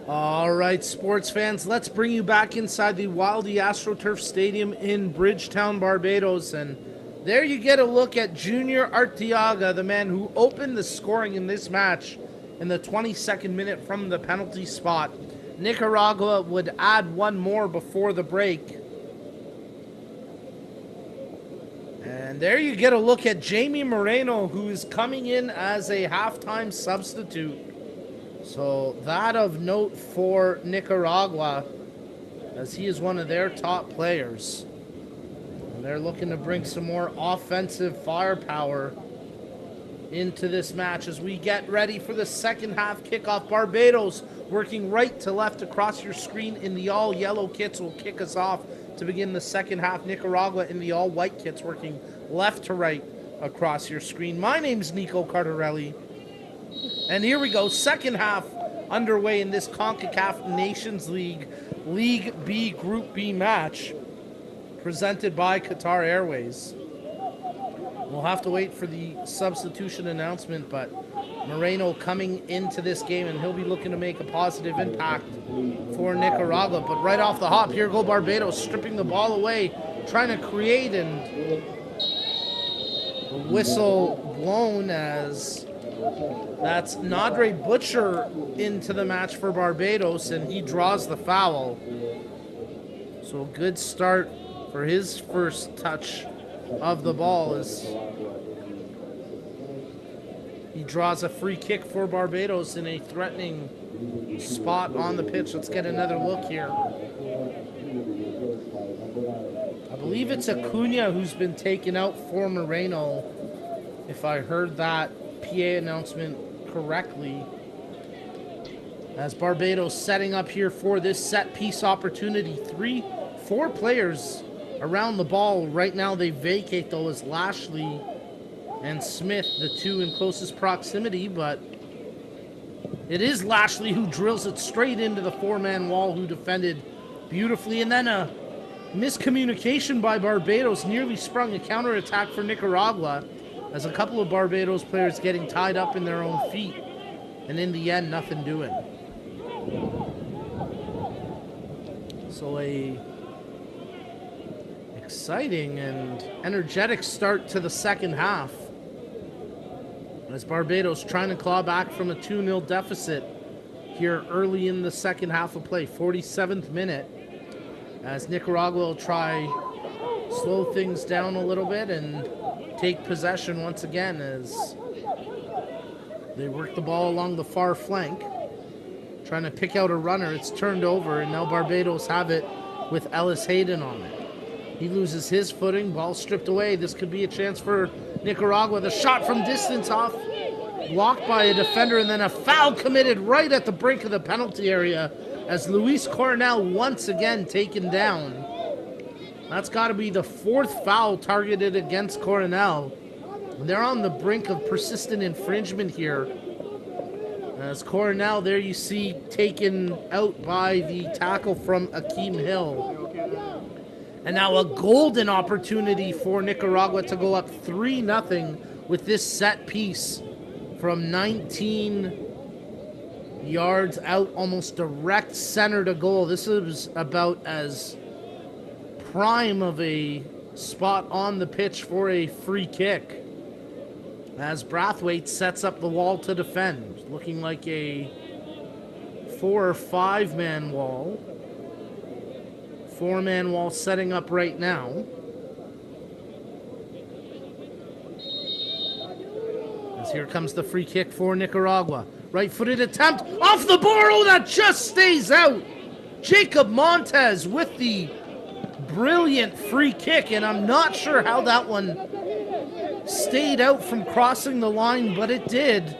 All right, sports fans, let's bring you back inside the Wildey Turf Stadium in Bridgetown, Barbados. And there you get a look at Junior Arteaga, the man who opened the scoring in this match in the 22nd minute from the penalty spot. Nicaragua would add one more before the break. And there you get a look at Jamie Moreno, who is coming in as a halftime substitute. So that of note for Nicaragua, as he is one of their top players. And they're looking to bring some more offensive firepower into this match as we get ready for the second half kickoff. Barbados working right to left across your screen in the all yellow kits will kick us off to begin the second half. Nicaragua in the all white kits working left to right across your screen. My name's Nico Cardarelli. And here we go, second half underway in this Concacaf Nations League, League B, Group B match, presented by Qatar Airways. We'll have to wait for the substitution announcement, but Moreno coming into this game, and he'll be looking to make a positive impact for Nicaragua. But right off the hop, here go Barbados, stripping the ball away, trying to create, and the whistle blown as that's Nadre Butcher into the match for Barbados, and he draws the foul. So a good start for his first touch of the ball as he draws a free kick for Barbados in a threatening spot on the pitch. Let's get another look here. I believe it's Acuna who's been taken out for Moreno, if I heard that PA announcement correctly, as Barbados setting up here for this set piece opportunity. 4 players around the ball right now. They vacate though as Lashley and Smith, the two in closest proximity, but it is Lashley who drills it straight into the 4-man wall, who defended beautifully, and then a miscommunication by Barbados nearly sprung a counterattack for Nicaragua, as a couple of Barbados players getting tied up in their own feet, and in the end, nothing doing. So a exciting and energetic start to the second half, as Barbados trying to claw back from a 2-0 deficit here early in the second half of play. 47th minute, as Nicaragua will try slow things down a little bit and take possession once again as they work the ball along the far flank, trying to pick out a runner. It's turned over, and now Barbados have it with Ellis Hayden on it. He loses his footing, ball stripped away. This could be a chance for Nicaragua. The shot from distance off, blocked by a defender, and then a foul committed right at the brink of the penalty area as Luis Coronel once again taken down. That's got to be the 4th foul targeted against Coronel. They're on the brink of persistent infringement here, as Coronel, there you see, taken out by the tackle from Akeem Hill. And now a golden opportunity for Nicaragua to go up 3-0 with this set piece from 19 yards out, almost direct center to goal. This is about as prime of a spot on the pitch for a free kick, as Brathwaite sets up the wall to defend, looking like a 4 or 5 man wall. 4-man wall setting up right now. As here comes the free kick for Nicaragua. Right-footed attempt off the bar. Oh, that just stays out. Jacob Montes with the brilliant free kick, and I'm not sure how that one stayed out from crossing the line, but it did.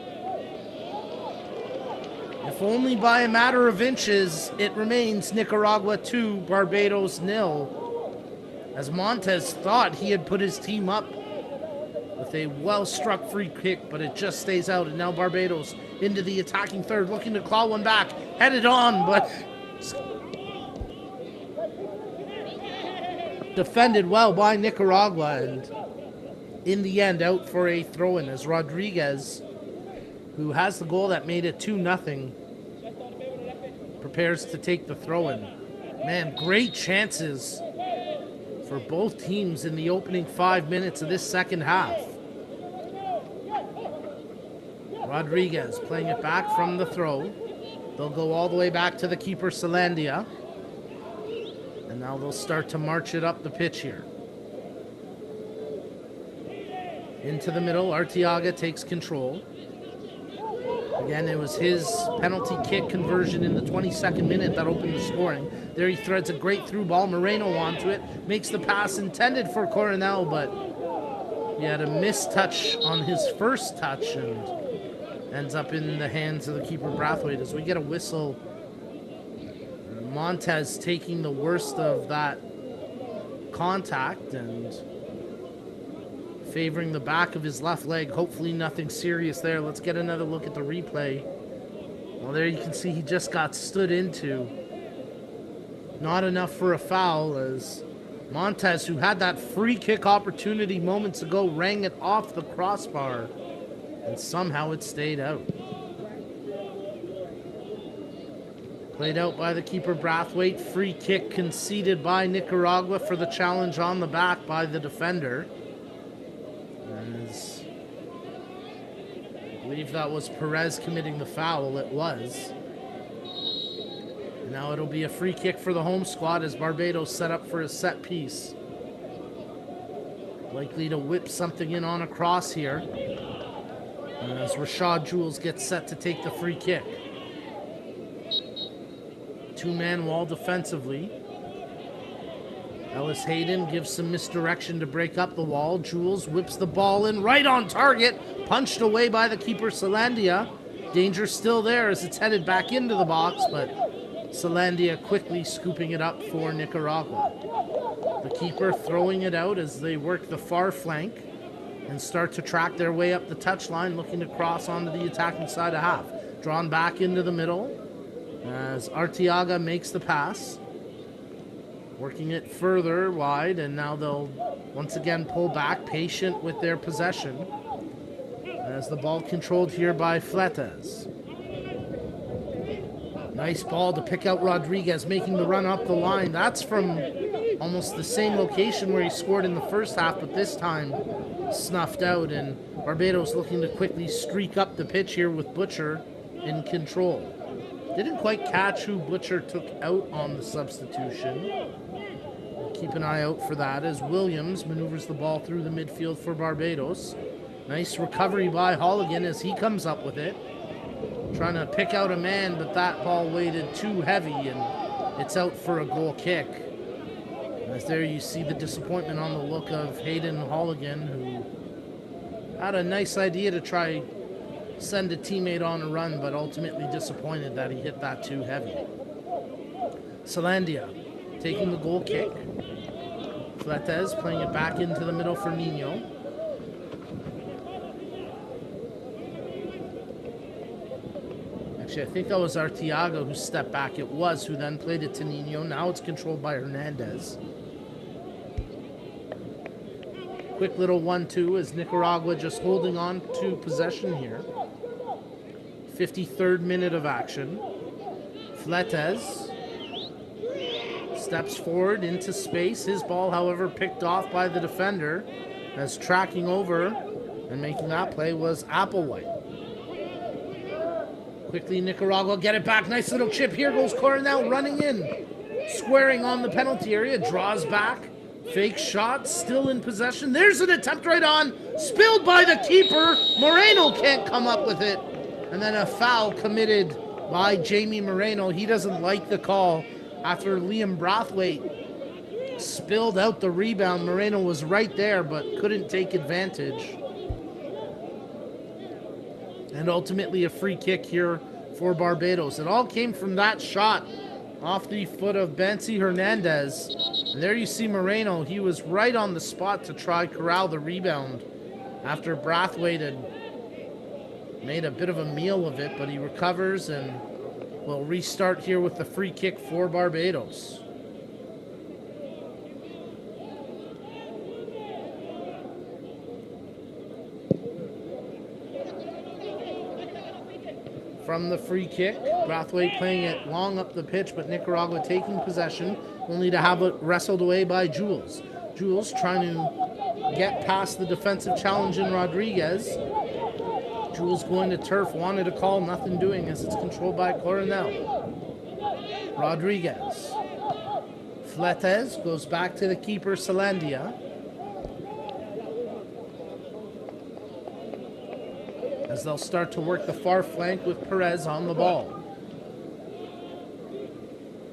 If only by a matter of inches, it remains Nicaragua 2, Barbados 0. As Montes thought he had put his team up with a well-struck free kick, but it just stays out. And now Barbados into the attacking third, looking to claw one back. Headed on, but defended well by Nicaragua. And in the end, out for a throw-in as Rodriguez, who has the goal that made it 2-0, prepares to take the throw-in. Man, great chances for both teams in the opening 5 minutes of this second half. Rodriguez playing it back from the throw. They'll go all the way back to the keeper, Salandia. And now they'll start to march it up the pitch here. Into the middle, Arteaga takes control. Again, it was his penalty kick conversion in the 22nd minute that opened the scoring. There he threads a great through ball. Moreno onto it. Makes the pass intended for Coronel, but he had a missed touch on his first touch and ends up in the hands of the keeper, Brathwaite. As we get a whistle, Montes taking the worst of that contact and favoring the back of his left leg. Hopefully nothing serious there. Let's get another look at the replay. Well, there you can see he just got stood into. Not enough for a foul, as Montes, who had that free kick opportunity moments ago, rang it off the crossbar, and somehow it stayed out. Played out by the keeper, Brathwaite. Free kick conceded by Nicaragua for the challenge on the back by the defender. As I believe that was Perez committing the foul. It was. And now it'll be a free kick for the home squad as Barbados set up for a set piece. Likely to whip something in on a cross here. And as Rashad Jules gets set to take the free kick. 2-man wall defensively. Ellis Hayden gives some misdirection to break up the wall. Jules whips the ball in right on target. Punched away by the keeper, Salandia. Danger still there as it's headed back into the box, but Salandia quickly scooping it up for Nicaragua. The keeper throwing it out as they work the far flank and start to track their way up the touchline, looking to cross onto the attacking side of half. Drawn back into the middle as Arteaga makes the pass. Working it further wide, and now they'll once again pull back, patient with their possession. As the ball controlled here by Fletes. Nice ball to pick out Rodriguez, making the run up the line. That's from almost the same location where he scored in the first half, but this time snuffed out, and Barbados looking to quickly streak up the pitch here with Butcher in control. Didn't quite catch who Butcher took out on the substitution. Keep an eye out for that as Williams maneuvers the ball through the midfield for Barbados. Nice recovery by Holligan as he comes up with it. Trying to pick out a man, but that ball weighted too heavy and it's out for a goal kick. As there you see the disappointment on the look of Hayden Holligan, who had a nice idea to try send a teammate on a run, but ultimately disappointed that he hit that too heavy. Salandia taking the goal kick. Fletes playing it back into the middle for Nino. Actually, I think that was Arteaga who stepped back. It was who then played it to Nino. Now it's controlled by Hernandez. Quick little 1-2 as Nicaragua just holding on to possession here. 53rd minute of action. Fletes steps forward into space. His ball, however, picked off by the defender, as tracking over and making that play was Applewhite. Quickly, Nicaragua get it back. Nice little chip. Here goes Coronel running in. Squaring on the penalty area. Draws back. Fake shot. Still in possession. There's an attempt right on. Spilled by the keeper. Moreno can't come up with it. And then a foul committed by Jamie Moreno. He doesn't like the call after Liam Brathwaite spilled out the rebound. Moreno was right there but couldn't take advantage. And ultimately a free kick here for Barbados. It all came from that shot off the foot of Bansi Hernandez. And there you see Moreno. He was right on the spot to try corral the rebound after Brathwaite had made a bit of a meal of it, but he recovers and will restart here with the free kick for Barbados. From the free kick, Brathwaite playing it long up the pitch, but Nicaragua taking possession, only to have it wrestled away by Jules. Jules trying to get past the defensive challenge in Rodriguez. Jules going to Turf, wanted a call, nothing doing as it's controlled by Coronel. Rodriguez. Fletes goes back to the keeper, Salandia. As they'll start to work the far flank with Perez on the ball.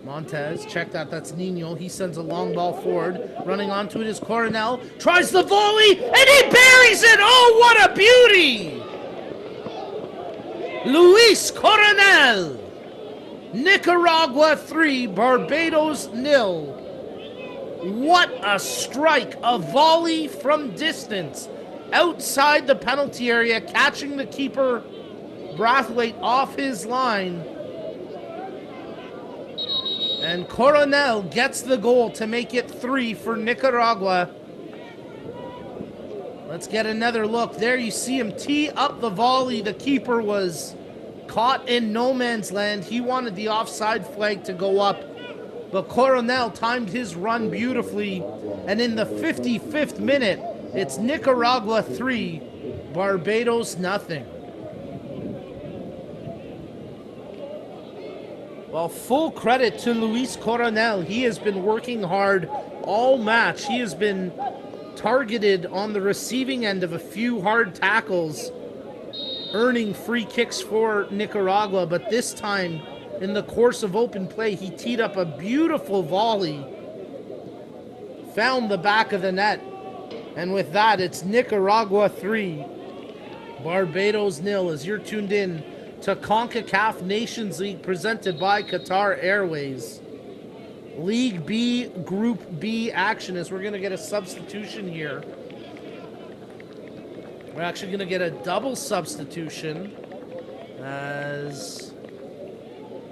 Montez, check that, that's Nino. He sends a long ball forward. Running onto it is Coronel. Tries the volley, and he buries it! Oh, what a beauty! Luis Coronel. Nicaragua 3, Barbados 0. What a strike, a volley from distance. Outside the penalty area, catching the keeper, Brathwaite, off his line. And Coronel gets the goal to make it 3 for Nicaragua. Let's get another look. There you see him tee up the volley. The keeper was caught in no man's land. He wanted the offside flag to go up, but Coronel timed his run beautifully. And in the 55th minute, it's Nicaragua 3, Barbados nothing. Well, full credit to Luis Coronel. He has been working hard all match. He has been targeted on the receiving end of a few hard tackles, earning free kicks for Nicaragua. But this time, in the course of open play, he teed up a beautiful volley, found the back of the net. And with that, it's Nicaragua 3, Barbados 0, as you're tuned in to Concacaf Nations League presented by Qatar Airways. League B, Group B action, as we're going to get a substitution here. We're actually going to get a double substitution, as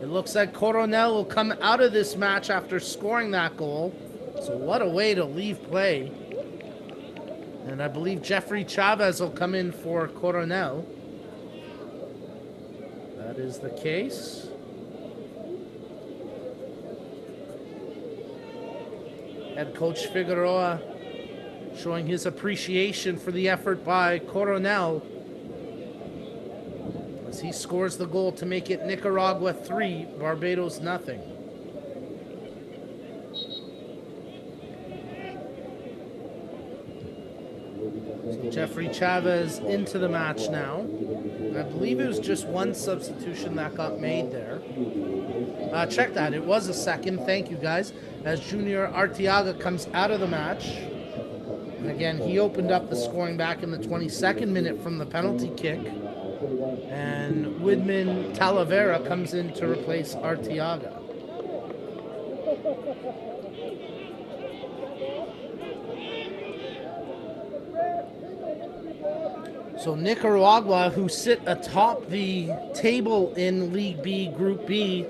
it looks like Coronel will come out of this match after scoring that goal. So what a way to leave play. And I believe Jeffrey Chavez will come in for Coronel. That is the case. Head coach Figueroa showing his appreciation for the effort by Coronel as he scores the goal to make it Nicaragua 3, Barbados nothing. So Jeffrey Chavez into the match now. I believe it was just one substitution that got made there. Check that. It was a second. Thank you, guys. As Junior Arteaga comes out of the match. And again, he opened up the scoring back in the 22nd minute from the penalty kick. And Widman Talavera comes in to replace Arteaga. So Nicaragua, who sit atop the table in League B, Group B,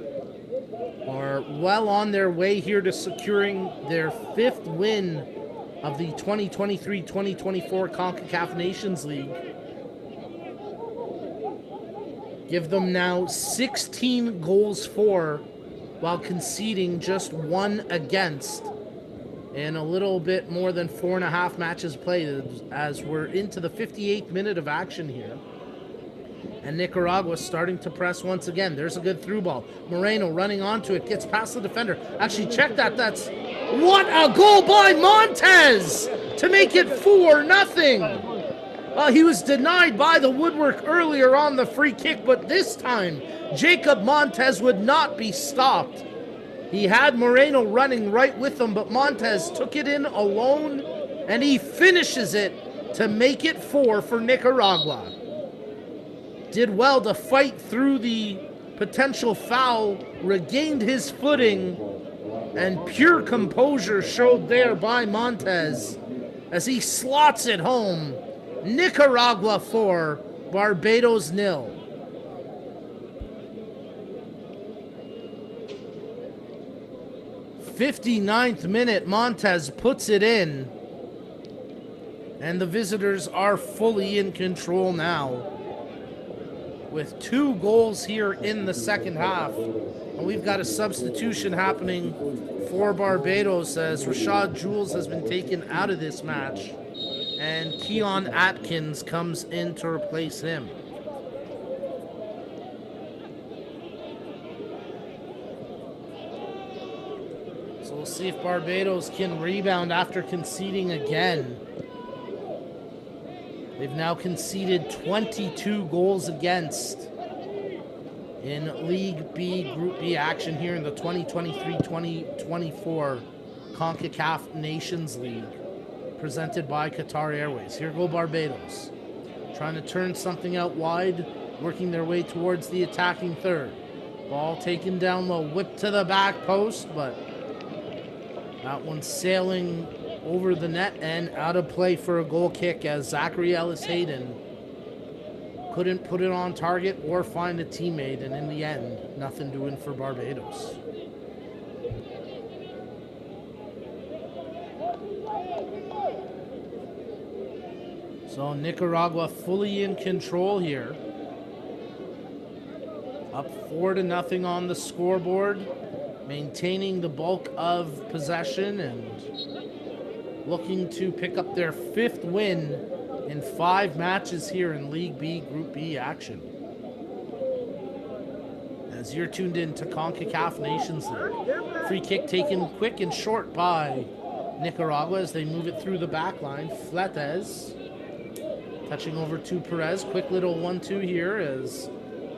are well on their way here to securing their 5th win of the 2023-2024 Concacaf Nations League. Give them now 16 goals for, while conceding just 1 against in a little bit more than 4.5 matches played, as we're into the 58th minute of action here. And Nicaragua starting to press once again. There's a good through ball. Moreno running onto it, gets past the defender. Actually, check that. That's what a goal by Montez to make it 4-0. Well, he was denied by the woodwork earlier on the free kick, but this time Jacob Montez would not be stopped. He had Moreno running right with him, but Montez took it in alone, and he finishes it to make it 4 for Nicaragua. Did well to fight through the potential foul, regained his footing, and pure composure showed there by Montez as he slots it home. Nicaragua 4, Barbados 0. 59th minute, Montez puts it in, and the visitors are fully in control now with 2 goals here in the second half. And we've got a substitution happening for Barbados as Rashad Jules has been taken out of this match, and Keon Atkins comes in to replace him. So we'll see if Barbados can rebound after conceding again. They've now conceded 22 goals against in League B, Group B action here in the 2023-2024 Concacaf Nations League, presented by Qatar Airways. Here go Barbados, trying to turn something out wide, working their way towards the attacking third. Ball taken down low, whipped to the back post, but that one sailing over the net and out of play for a goal kick, as Zachary Ellis-Hayden couldn't put it on target or find a teammate, and in the end, nothing doing for Barbados. So Nicaragua fully in control here. Up 4-0 on the scoreboard, maintaining the bulk of possession and looking to pick up their 5th win in 5 matches here in League B, Group B action. As you're tuned in to CONCACAF Nations League. Free kick taken quick and short by Nicaragua as they move it through the back line. Fletes touching over to Perez. Quick little 1-2 here as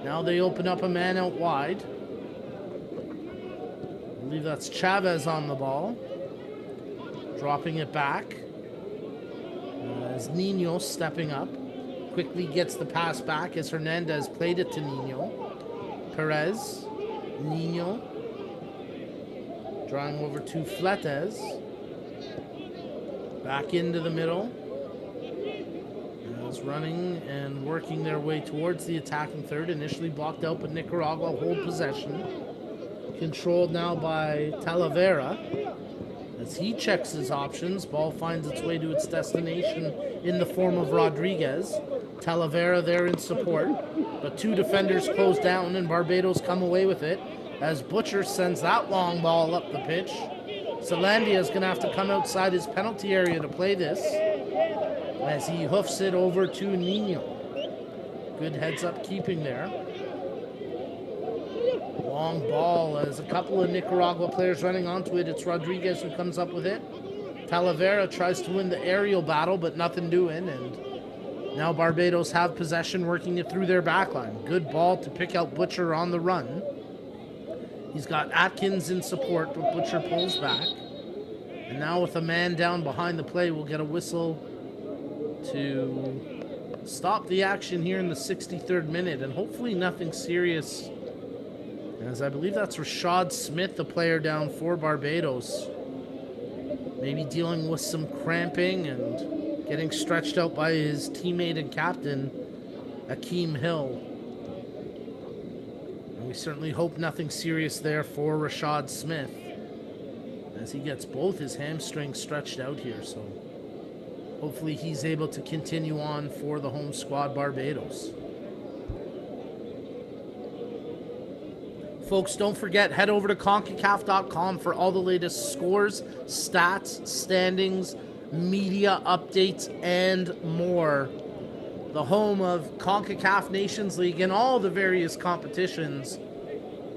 now they open up a man out wide. I believe that's Chavez on the ball. Dropping it back. As Nino stepping up. Quickly gets the pass back as Hernandez played it to Nino. Perez. Nino. Drawing over to Fletes. Back into the middle. As running and working their way towards the attacking third. Initially blocked out, but Nicaragua hold possession. Controlled now by Talavera. As he checks his options, ball finds its way to its destination in the form of Rodriguez. Talavera there in support, but 2 defenders close down and Barbados come away with it as Butcher sends that long ball up the pitch. Zelandia is going to have to come outside his penalty area to play this as he hoofs it over to Nino. Good heads-up keeping there. Long ball as a couple of Nicaragua players running onto it. It's Rodriguez who comes up with it. Talavera tries to win the aerial battle, but nothing doing. And now Barbados have possession, working it through their backline. Good ball to pick out Butcher on the run. He's got Atkins in support, but Butcher pulls back. And now with a man down behind the play, we'll get a whistle to stop the action here in the 63rd minute. And hopefully nothing serious, as I believe that's Rashad Smith, the player down for Barbados. Maybe dealing with some cramping and getting stretched out by his teammate and captain, Akeem Hill. And we certainly hope nothing serious there for Rashad Smith, as as he gets both his hamstrings stretched out here. So hopefully he's able to continue on for the home squad Barbados. Folks, don't forget, head over to Concacaf.com for all the latest scores, stats, standings, media updates, and more. The home of Concacaf Nations League and all the various competitions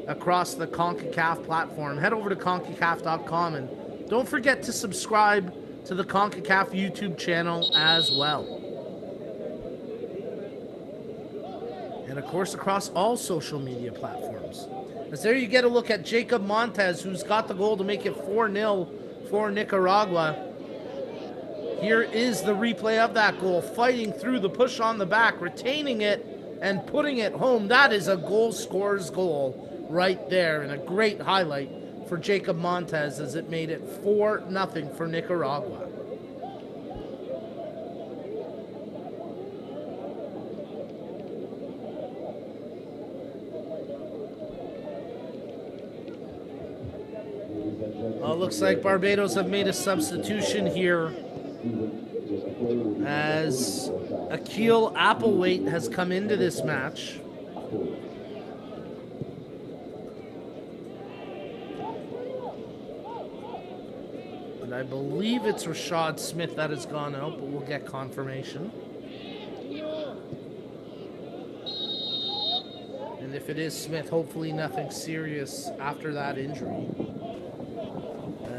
across the Concacaf platform. Head over to Concacaf.com and don't forget to subscribe to the Concacaf YouTube channel as well. And of course, across all social media platforms. As there you get a look at Jacob Montez, who's got the goal to make it 4-0 for Nicaragua. Here is the replay of that goal, fighting through the push on the back, retaining it and putting it home. That is a goal scorer's goal right there, and a great highlight for Jacob Montez as it made it 4-0 for Nicaragua. Well, it looks like Barbados have made a substitution here as Akil Applewhite has come into this match. And I believe it's Rashad Smith that has gone out, but we'll get confirmation. And if it is Smith, hopefully nothing serious after that injury.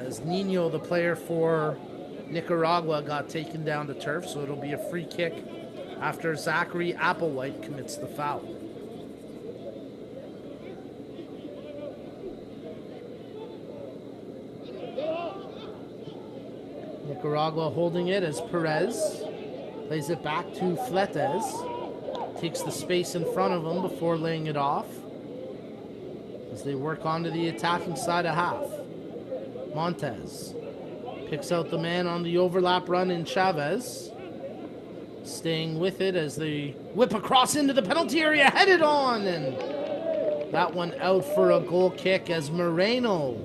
As Nino, the player for Nicaragua, got taken down to turf, so it'll be a free kick after Zachary Applewhite commits the foul. Nicaragua holding it as Perez plays it back to Fletes. Takes the space in front of him before laying it off as they work onto the attacking side of half. Montez picks out the man on the overlap run in Chavez. Staying with it as they whip across into the penalty area, headed on, and that one out for a goal kick as Moreno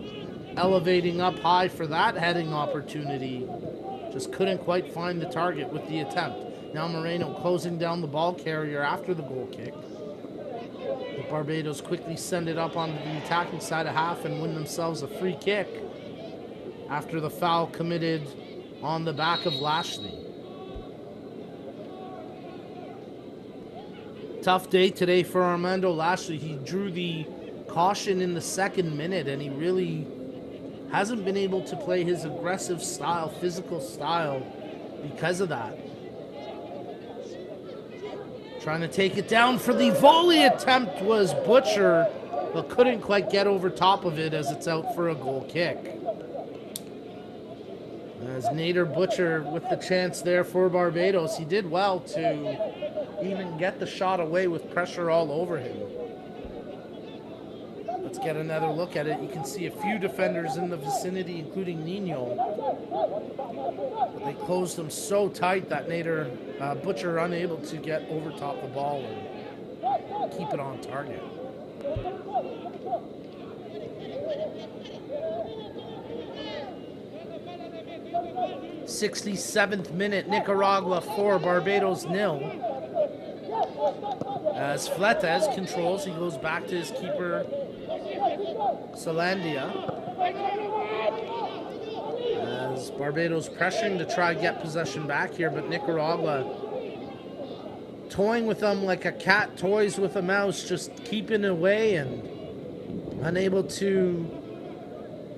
elevating up high for that heading opportunity. Just couldn't quite find the target with the attempt. Now Moreno closing down the ball carrier after the goal kick. The Barbados quickly send it up onto the attacking side of half and win themselves a free kick after the foul committed on the back of Lashley. Tough day today for Armando Lashley. He drew the caution in the second minute, and he really hasn't been able to play his aggressive style, physical style, because of that. Trying to take it down for the volley attempt was Butcher, but couldn't quite get over top of it as it's out for a goal kick. As Nader Butcher with the chance there for Barbados, he did well to even get the shot away with pressure all over him. Let's get another look at it. You can see a few defenders in the vicinity, including Nino. But they closed them so tight that Butcher unable to get over top the ball and keep it on target. '67th minute, Nicaragua 4, Barbados 0. As Fletes controls, he goes back to his keeper, Salandia. As Barbados pressuring to try to get possession back here, but Nicaragua toying with them like a cat toys with a mouse, just keeping away and unable to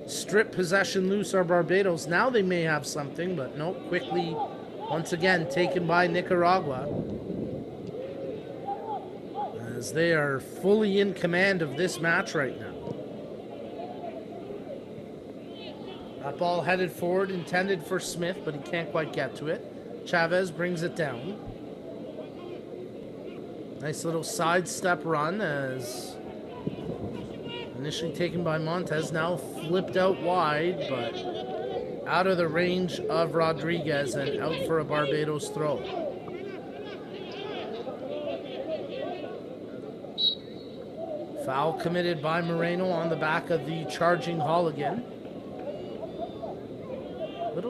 strip possession loose are Barbados. Now they may have something, but no, quickly once again taken by Nicaragua, as they are fully in command of this match right now. That ball headed forward, intended for Smith, but he can't quite get to it. Chavez brings it down. Nice little sidestep run as initially taken by Montez, now flipped out wide, but out of the range of Rodriguez and out for a Barbados throw. Foul committed by Moreno on the back of the charging Holligan.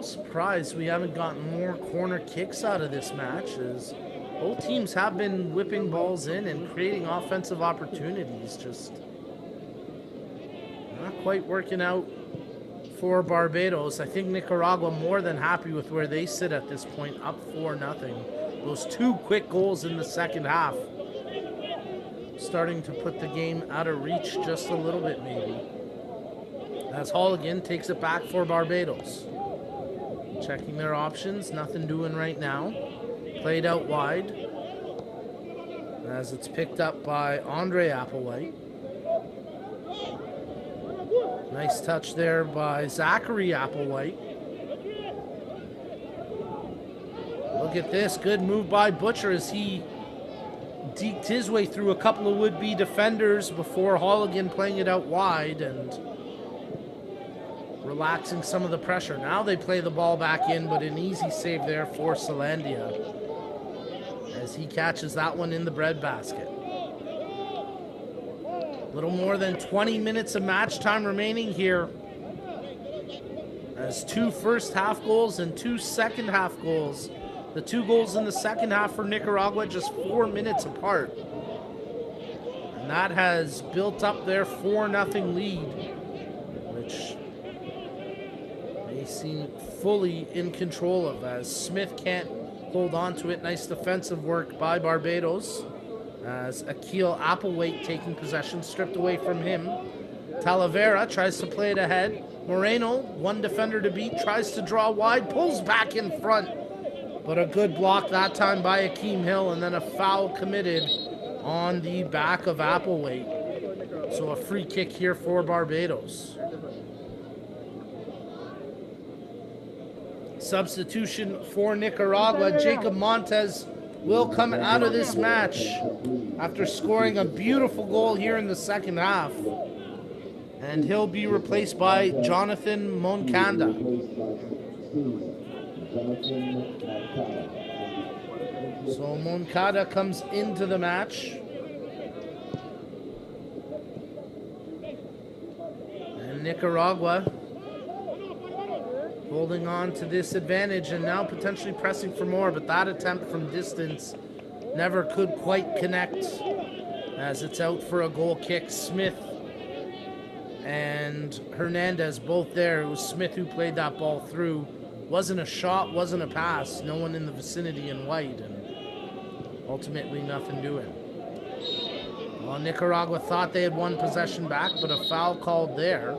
little surprised we haven't gotten more corner kicks out of this match, as both teams have been whipping balls in and creating offensive opportunities. Just not quite working out for Barbados. I think Nicaragua more than happy with where they sit at this point, up 4-0. Those two quick goals in the second half starting to put the game out of reach just a little bit, maybe. As Halligan takes it back for Barbados. Checking their options, nothing doing right now. Played out wide as it's picked up by Andre Applewhite. Nice touch there by Zachary Applewhite. Look at this, good move by Butcher as he deked his way through a couple of would-be defenders before Halligan playing it out wide and relaxing some of the pressure. Now they play the ball back in, but an easy save there for Salandia as he catches that one in the breadbasket. Little more than 20 minutes of match time remaining here, as 2 first half goals and 2 second half goals. The 2 goals in the second half for Nicaragua just 4 minutes apart. And that has built up their 4-0 lead, which they seem fully in control of, as Smith can't hold on to it. Nice defensive work by Barbados, as Akil Applewhite taking possession, stripped away from him. Talavera tries to play it ahead. Moreno, one defender to beat, tries to draw wide, pulls back in front. But a good block that time by Akeem Hill, and then a foul committed on the back of Applewhite. So a free kick here for Barbados. Substitution for Nicaragua. Jacob Montes will come out of this match after scoring a beautiful goal here in the second half. And he'll be replaced by Jonathan Moncada. So Moncada comes into the match. And Nicaragua holding on to this advantage and now potentially pressing for more, but that attempt from distance never could quite connect, as it's out for a goal kick. Smith and Hernandez both there. It was Smith who played that ball through. Wasn't a shot, wasn't a pass. No one in the vicinity in white, and ultimately nothing doing. Well, Nicaragua thought they had won possession back, but a foul called there,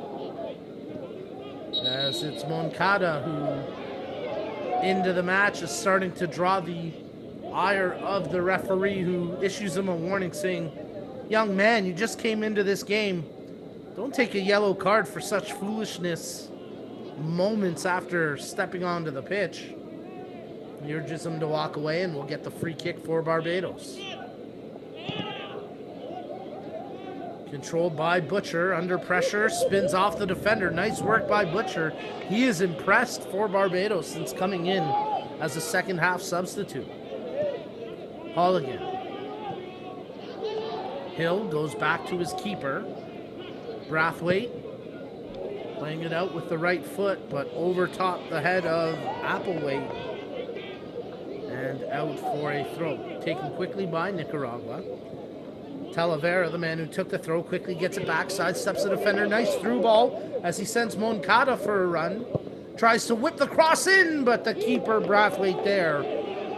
as it's Moncada who, into the match, is starting to draw the ire of the referee, who issues him a warning saying, "Young man, you just came into this game. Don't take a yellow card for such foolishness moments after stepping onto the pitch." He urges him to walk away, and we'll get the free kick for Barbados. Controlled by Butcher, under pressure, spins off the defender. Nice work by Butcher. He is impressed for Barbados since coming in as a second half substitute. Halligan. Hill goes back to his keeper. Brathwaite playing it out with the right foot, but over top the head of Applewhite and out for a throw. Taken quickly by Nicaragua. Talavera, the man who took the throw, quickly gets it back, sidesteps the defender. Nice through ball as he sends Moncada for a run. Tries to whip the cross in, but the keeper, Brathwaite, there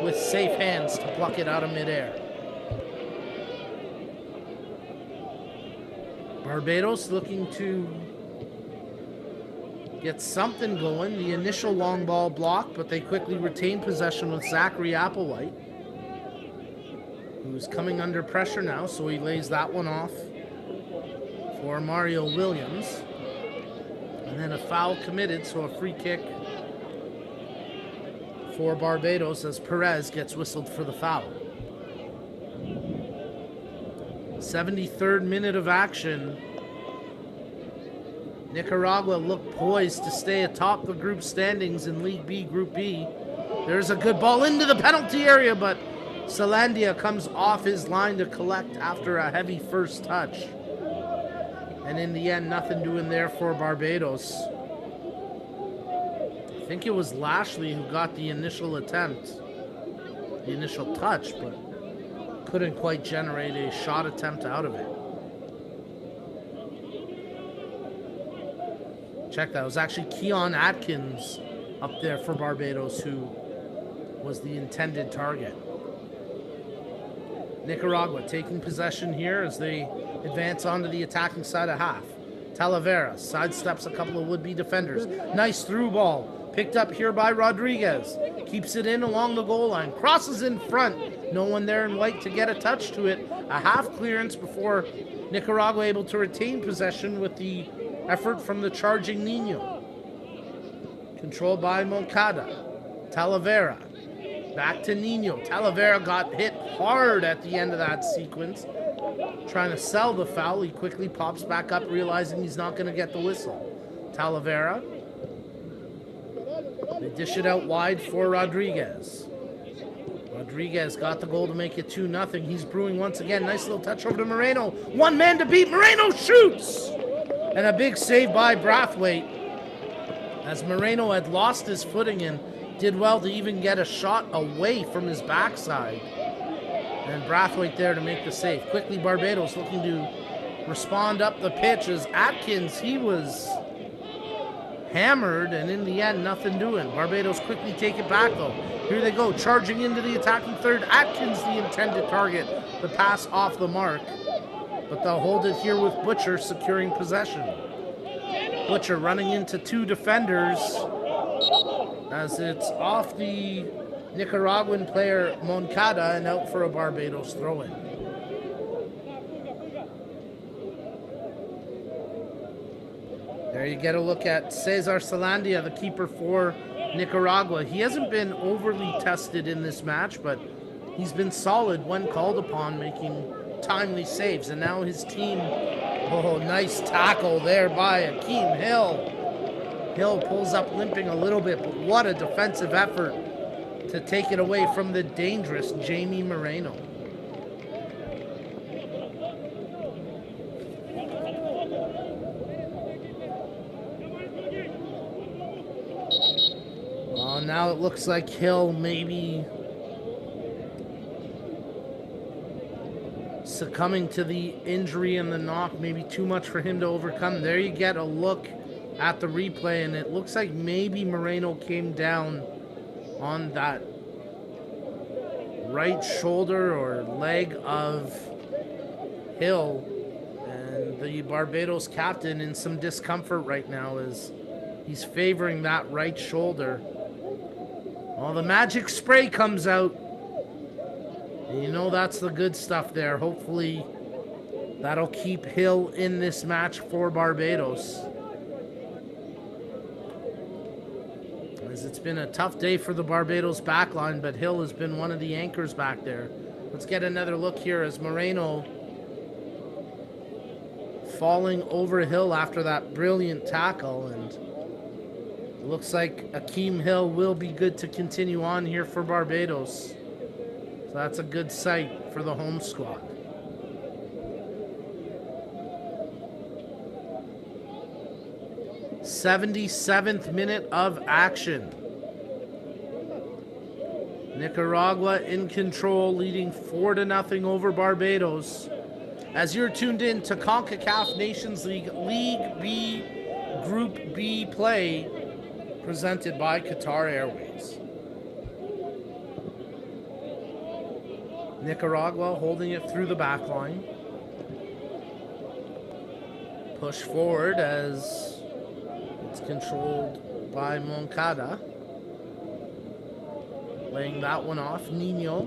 with safe hands to pluck it out of midair. Barbados looking to get something going. The initial long ball blocked, but they quickly retain possession with Zachary Applewhite, who's coming under pressure now, so he lays that one off for Mario Williams. And then a foul committed, so a free kick for Barbados as Perez gets whistled for the foul. 73rd minute of action. Nicaragua looked poised to stay atop the group standings in League B, Group B. There's a good ball into the penalty area, but Salandia comes off his line to collect after a heavy first touch. And in the end, nothing doing there for Barbados. I think it was Lashley who got the initial attempt, the initial touch, but couldn't quite generate a shot attempt out of it. Check that. It was actually Keon Atkins up there for Barbados who was the intended target. Nicaragua taking possession here as they advance onto the attacking side of half. Talavera sidesteps a couple of would-be defenders. Nice through ball. Picked up here by Rodriguez. Keeps it in along the goal line. Crosses in front. No one there in white to get a touch to it. A half clearance before Nicaragua able to retain possession with the effort from the charging Nino. Controlled by Moncada. Talavera. Back to Nino. Talavera got hit hard at the end of that sequence. Trying to sell the foul. He quickly pops back up, realizing he's not going to get the whistle. Talavera. They dish it out wide for Rodriguez. Rodriguez got the goal to make it 2-0. He's brewing once again. Nice little touch over to Moreno. One man to beat. Moreno shoots! And a big save by Brathwaite, as Moreno had lost his footing and did well to even get a shot away from his backside. And Brathwaite there to make the save. Quickly Barbados looking to respond up the pitch as Atkins, he was hammered, and in the end, nothing doing. Barbados quickly take it back, though. Here they go, charging into the attacking third. Atkins, the intended target. The pass off the mark. But they'll hold it here with Butcher securing possession. Butcher running into two defenders as it's off the Nicaraguan player Moncada and out for a Barbados throw-in. There you get a look at Cesar Salandia, the keeper for Nicaragua. He hasn't been overly tested in this match, but he's been solid when called upon, making timely saves. And now his team, oh, nice tackle there by Akeem Hill. Hill pulls up limping a little bit, but what a defensive effort to take it away from the dangerous Jamie Moreno. Well, now it looks like Hill maybe succumbing to the injury and the knock, maybe too much for him to overcome. There you get a look at the replay, and it looks like maybe Moreno came down on that right shoulder or leg of Hill, and the Barbados captain in some discomfort right now as he's favoring that right shoulder. Well, the magic spray comes out. And you know that's the good stuff there. Hopefully that'll keep Hill in this match for Barbados, as it's been a tough day for the Barbados backline, but Hill has been one of the anchors back there. Let's get another look here as Moreno falling over Hill after that brilliant tackle, and it looks like Akeem Hill will be good to continue on here for Barbados. So that's a good sight for the home squad. '77th minute of action. Nicaragua in control, leading 4-0 over Barbados. As you're tuned in to Concacaf Nations League League B Group B play, presented by Qatar Airways. Nicaragua holding it through the back line. Push forward as it's controlled by Moncada. Laying that one off. Nino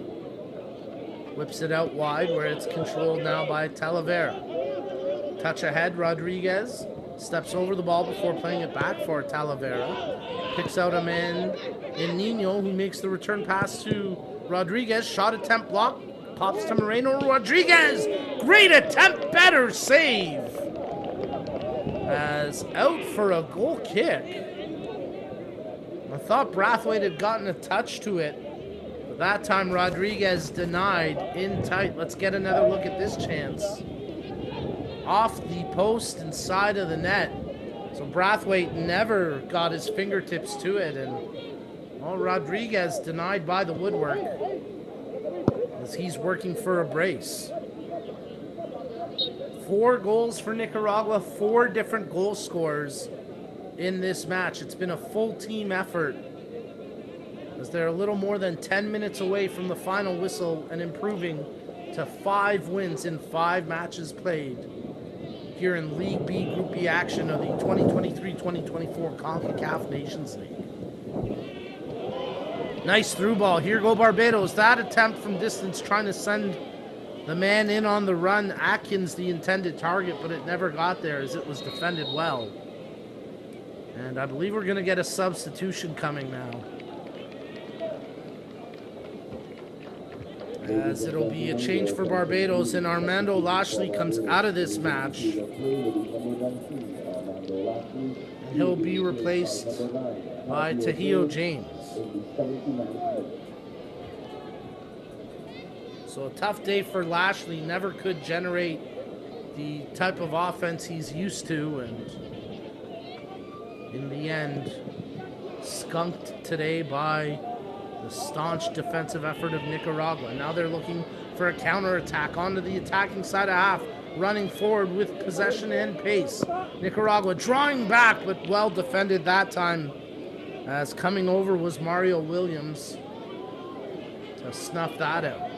whips it out wide where it's controlled now by Talavera. Touch ahead, Rodriguez steps over the ball before playing it back for Talavera. Picks out a man in Nino who makes the return pass to Rodriguez. Shot attempt blocked. Pops to Moreno. Rodriguez! Great attempt, better save! As out for a goal kick. I thought Brathwaite had gotten a touch to it, but that time Rodriguez denied in tight. Let's get another look at this chance. Off the post and side of the net. So Brathwaite never got his fingertips to it, and Rodriguez denied by the woodwork as he's working for a brace. 4 goals for Nicaragua, 4 different goal scorers in this match. It's been a full team effort as they're a little more than 10 minutes away from the final whistle and improving to 5 wins in 5 matches played here in League B Group B action of the 2023-2024 Concacaf Nations League. Nice through ball. Here go Barbados. That attempt from distance trying to send the man in on the run. Atkins the intended target, but it never got there as it was defended well. And I believe we're going to get a substitution coming now, as it'll be a change for Barbados, and Armando Lashley comes out of this match. And he'll be replaced by Tahio James. So a tough day for Lashley. Never could generate the type of offense he's used to, and in the end, skunked today by the staunch defensive effort of Nicaragua. Now they're looking for a counterattack onto the attacking side of half, running forward with possession and pace. Nicaragua drawing back, but well defended that time, as coming over was Mario Williams to snuff that out.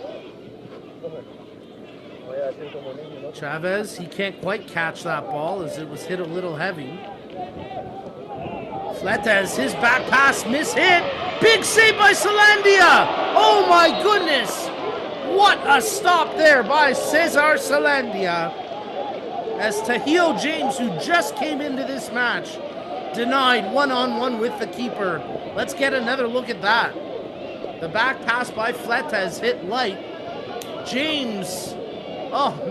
Chavez, he can't quite catch that ball as it was hit a little heavy. Fletes, his back pass, miss-hit. Big save by Salandia. Oh my goodness. What a stop there by Cesar Salandia, as Tahio James, who just came into this match, denied one-on-one with the keeper. Let's get another look at that. The back pass by Fletes hit light. James,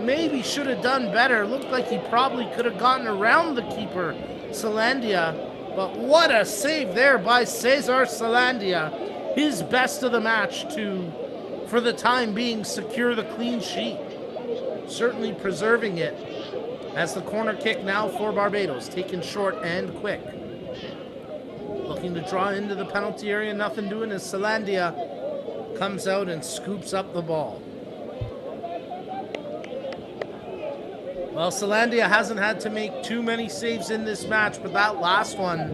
maybe should have done better. Looked like he probably could have gotten around the keeper, Salandia. But what a save there by Cesar Salandia. His best of the match to, for the time being, secure the clean sheet. Certainly preserving it, as the corner kick now for Barbados, taken short and quick. Looking to draw into the penalty area, nothing doing as Salandia comes out and scoops up the ball. Well, Salandia hasn't had to make too many saves in this match, but that last one,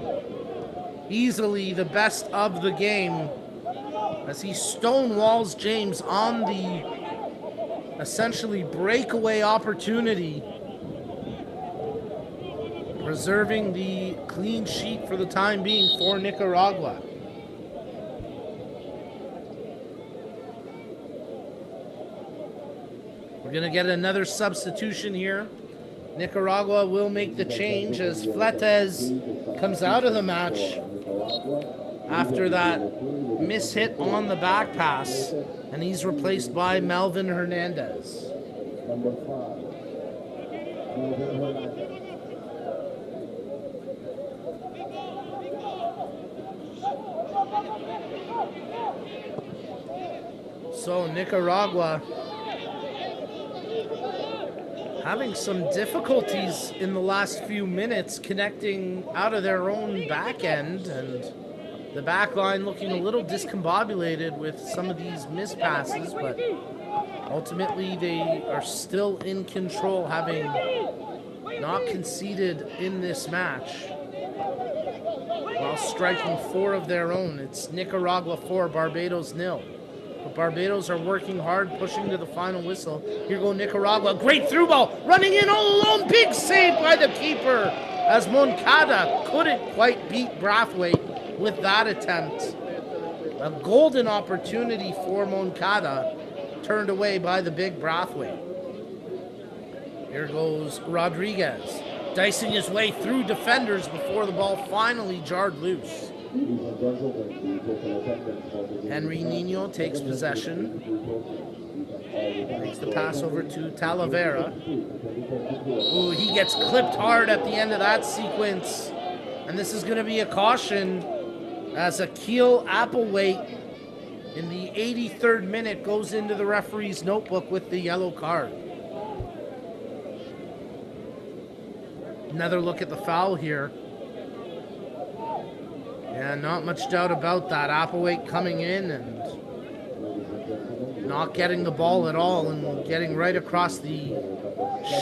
easily the best of the game, as he stonewalls James on the essentially breakaway opportunity, preserving the clean sheet for the time being for Nicaragua. We're going to get another substitution here. Nicaragua will make the change as Fletes comes out of the match after that mishit on the back pass, and he's replaced by Melvin Hernandez. Number 5, Melvin Hernandez. So Nicaragua having some difficulties in the last few minutes connecting out of their own back end, and the back line looking a little discombobulated with some of these missed passes, but ultimately they are still in control, having not conceded in this match while striking 4 of their own. It's Nicaragua 4, Barbados 0. But Barbados are working hard, pushing to the final whistle. Here go Nicaragua. Great through ball. Running in all alone. Big save by the keeper, as Moncada couldn't quite beat Brathwaite with that attempt. A golden opportunity for Moncada, turned away by the big Brathwaite. Here goes Rodriguez, dicing his way through defenders before the ball finally jarred loose. Henry Nino takes possession. Makes the pass over to Talavera. Ooh, he gets clipped hard at the end of that sequence. And this is going to be a caution, as Akil Applewaite in the 83rd minute goes into the referee's notebook with the yellow card. Another look at the foul here. Yeah, not much doubt about that. Applewhite coming in and not getting the ball at all and getting right across the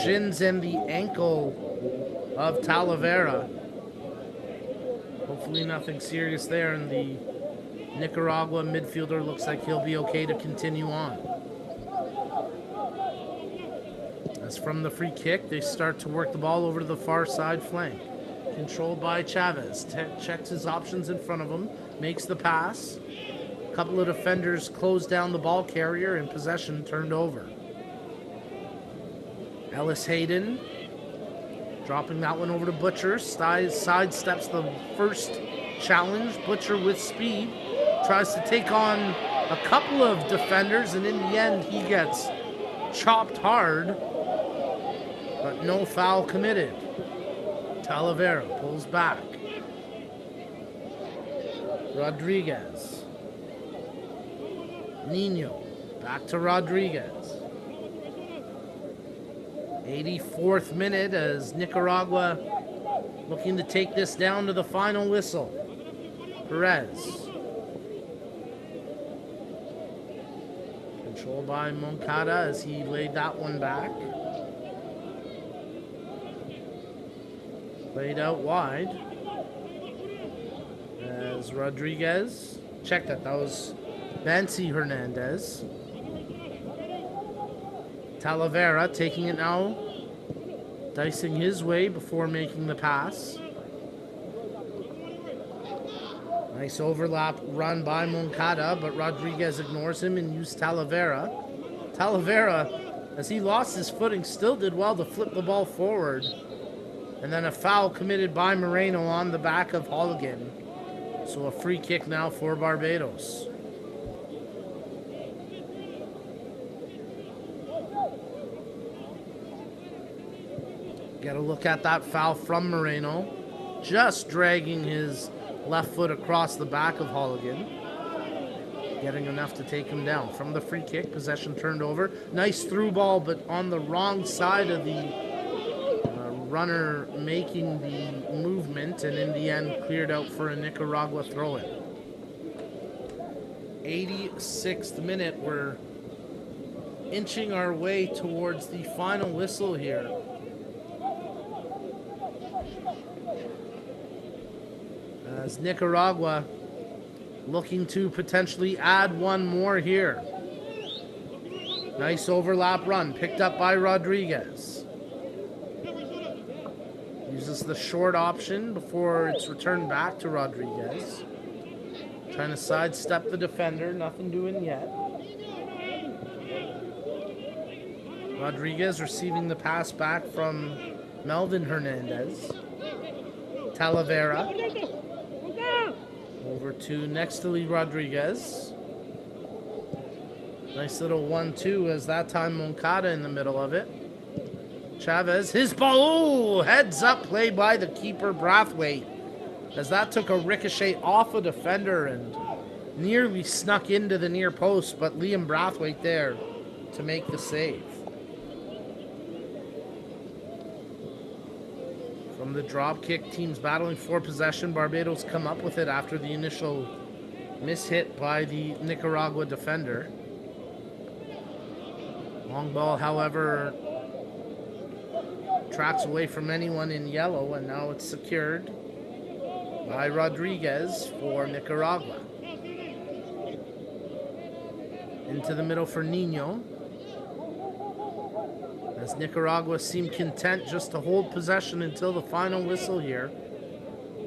shins and the ankle of Talavera. Hopefully nothing serious there, and the Nicaragua midfielder looks like he'll be okay to continue on. As from the free kick, they start to work the ball over to the far side flank. Controlled by Chavez. Checks his options in front of him. Makes the pass. A couple of defenders close down the ball carrier, and possession turned over. Ellis Hayden dropping that one over to Butcher. Sidesteps the first challenge. Butcher with speed. Tries to take on a couple of defenders, and in the end he gets chopped hard, but no foul committed. Talavera pulls back. Rodriguez. Nino. Back to Rodriguez. 84th minute as Nicaragua looking to take this down to the final whistle. Perez. Controlled by Moncada as he laid that one back. Played out wide. As Rodriguez. Check that. That was Bansi Hernandez. Talavera taking it now. Dicing his way before making the pass. Nice overlap run by Moncada, but Rodriguez ignores him and used Talavera. Talavera, as he lost his footing, still did well to flip the ball forward. And then a foul committed by Moreno on the back of Holligan. So a free kick now for Barbados. Get a look at that foul from Moreno. Just dragging his left foot across the back of Holligan. Getting enough to take him down. From the free kick, possession turned over. Nice through ball, but on the wrong side of the runner making the movement, and in the end cleared out for a Nicaragua throw-in. 86th minute, we're inching our way towards the final whistle here. As Nicaragua looking to potentially add one more here. Nice overlap run, picked up by Rodriguez. Uses the short option before it's returned back to Rodriguez. Trying to sidestep the defender, nothing doing yet. Rodriguez receiving the pass back from Melvin Hernandez. Talavera. Over to Nextly Rodriguez. Nice little 1-2 as that time Moncada in the middle of it. Chavez, his ball, oh, heads up play by the keeper Brathwaite, as that took a ricochet off a defender and nearly snuck into the near post, but Liam Brathwaite there to make the save. From the drop kick, teams battling for possession. Barbados come up with it after the initial mishit by the Nicaragua defender. Long ball, however, tracks away from anyone in yellow, and now it's secured by Rodriguez for Nicaragua. Into the middle for Nino, as Nicaragua seemed content just to hold possession until the final whistle here.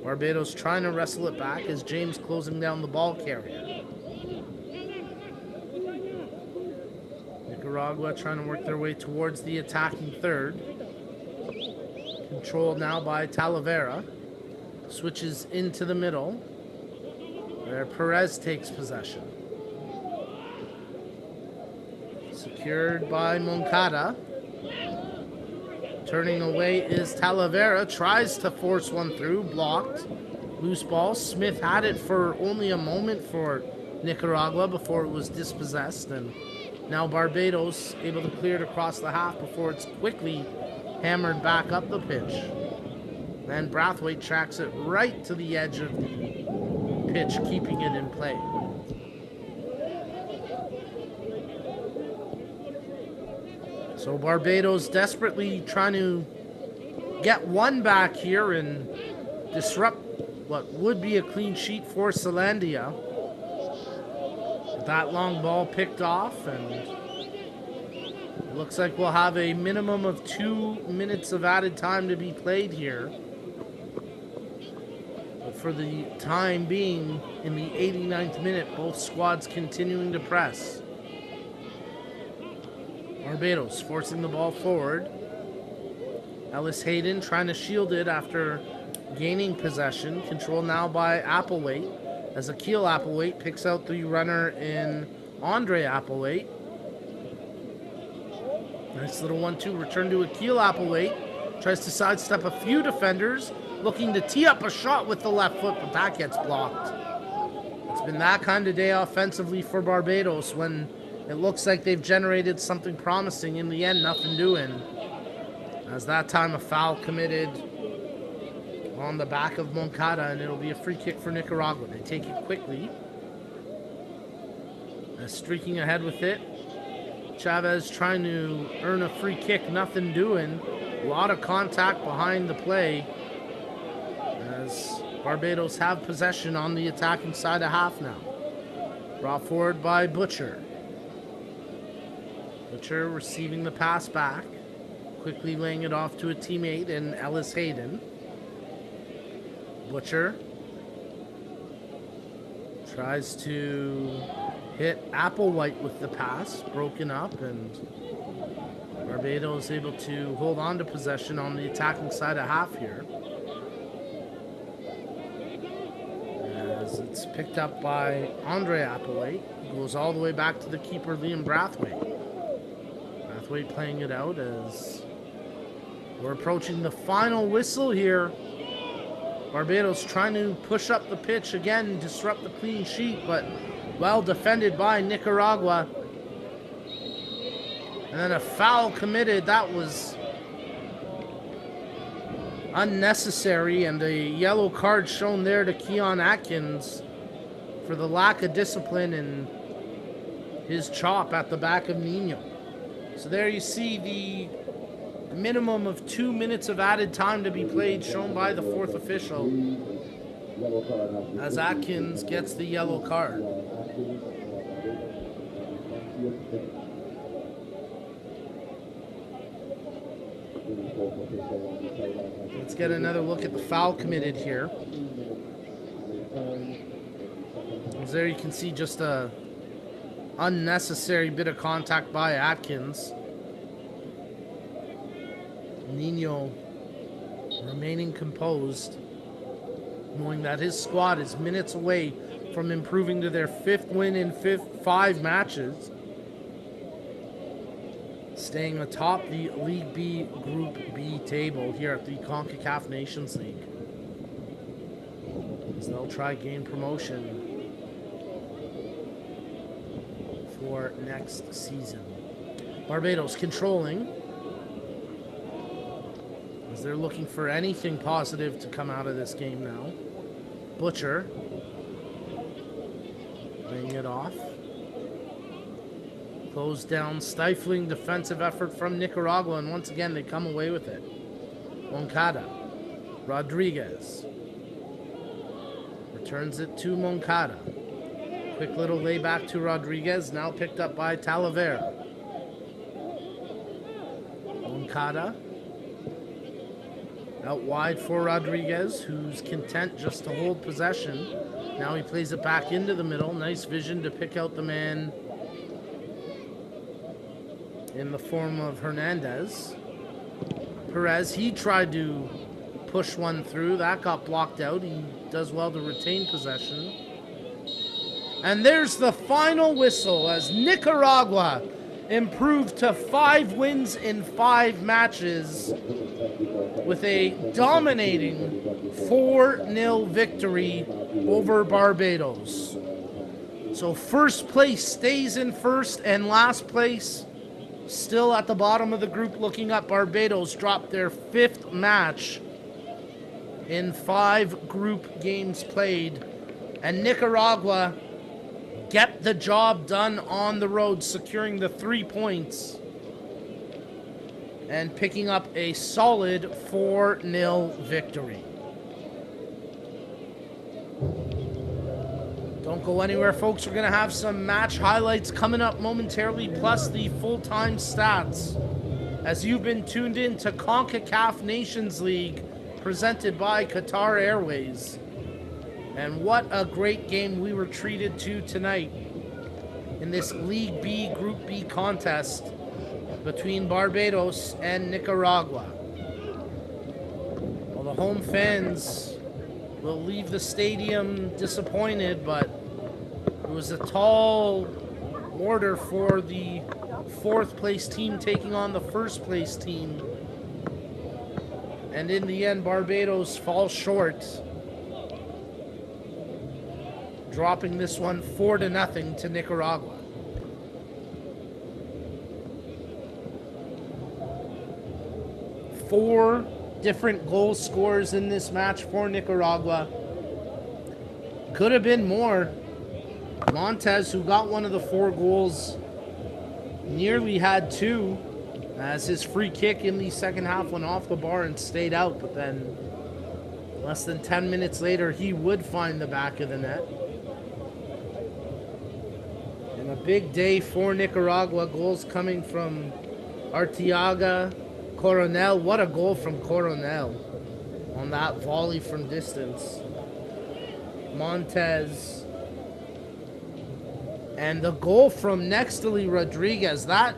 Barbados trying to wrestle it back as James closing down the ball carrier. Nicaragua trying to work their way towards the attacking third. Controlled now by Talavera. Switches into the middle, where Perez takes possession. Secured by Moncada. Turning away is Talavera. Tries to force one through. Blocked. Loose ball. Smith had it for only a moment for Nicaragua before it was dispossessed. And now Barbados able to clear it across the half before it's quickly hammered back up the pitch. Then Brathwaite tracks it right to the edge of the pitch, keeping it in play. So Barbados desperately trying to get one back here and disrupt what would be a clean sheet for Zealandia. That long ball picked off, and it looks like we'll have a minimum of 2 minutes of added time to be played here. But for the time being, in the 89th minute, both squads continuing to press. Barbados forcing the ball forward. Ellis Hayden trying to shield it after gaining possession. Controlled now by Applewhite, as Akil Applewhite picks out the runner in Andre Applewhite. Nice little 1-2 return to Akil Applewhite. Tries to sidestep a few defenders, looking to tee up a shot with the left foot, but that gets blocked. It's been that kind of day offensively for Barbados when it looks like they've generated something promising. In the end, nothing doing. As that time a foul committed on the back of Moncada, and it'll be a free kick for Nicaragua. They take it quickly. Streaking ahead with it. Chavez trying to earn a free kick, nothing doing. A lot of contact behind the play as Barbados have possession on the attacking side of half now. Brought forward by Butcher. Butcher receiving the pass back. Quickly laying it off to a teammate in Ellis Hayden. Butcher tries to hit Applewhite with the pass. Broken up, and Barbados able to hold on to possession on the attacking side of half here. As it's picked up by Andre Applewhite. Goes all the way back to the keeper, Liam Brathwaite. Brathwaite playing it out as we're approaching the final whistle here. Barbados trying to push up the pitch again, disrupt the clean sheet, but well defended by Nicaragua. And then a foul committed. That was unnecessary, and a yellow card shown there to Keon Atkins for the lack of discipline and his chop at the back of Nino. So there you see the minimum of 2 minutes of added time to be played, shown by the fourth official, as Atkins gets the yellow card. Let's get another look at the foul committed here. As there you can see just a unnecessary bit of contact by Atkins. Nino remaining composed, knowing that his squad is minutes away from improving to their 5th win in 5 matches. Staying atop the League B Group B table here at the Concacaf Nations League. As they'll try gain promotion for next season. Barbados controlling, as they're looking for anything positive to come out of this game now. Butcher laying it off. Closed down, stifling defensive effort from Nicaragua, and once again they come away with it. Moncada. Rodriguez returns it to Moncada. Quick little layback to Rodriguez, now picked up by Talavera. Moncada out wide for Rodriguez, who's content just to hold possession. Now he plays it back into the middle. Nice vision to pick out the man in the form of Hernandez. Perez, he tried to push one through. That got blocked out. He does well to retain possession. And there's the final whistle as Nicaragua improved to 5 wins in 5 matches with a dominating 4-0 victory over Barbados. So first place stays in first, and last place still at the bottom of the group looking up. Barbados dropped their 5th match in 5 group games played And Nicaragua get the job done on the road, securing the 3 points and picking up a solid 4-0 victory. Don't go anywhere, folks. We're going to have some match highlights coming up momentarily, plus the full-time stats, as you've been tuned in to Concacaf Nations League, presented by Qatar Airways. And what a great game we were treated to tonight in this League B, Group B contest between Barbados and Nicaragua. Well, the home fans will leave the stadium disappointed, but it was a tall order for the 4th place team taking on the 1st place team. And in the end, Barbados falls short, dropping this one 4-0 to Nicaragua. Four different goal scorers in this match for Nicaragua. Could have been more. Montez, who got one of the 4 goals, nearly had 2, as his free kick in the second half went off the bar and stayed out. But then less than 10 minutes later, he would find the back of the net. And a big day for Nicaragua. Goals coming from Arteaga, Coronel. What a goal from Coronel on that volley from distance. Montez. And the goal from Nextly Rodriguez. That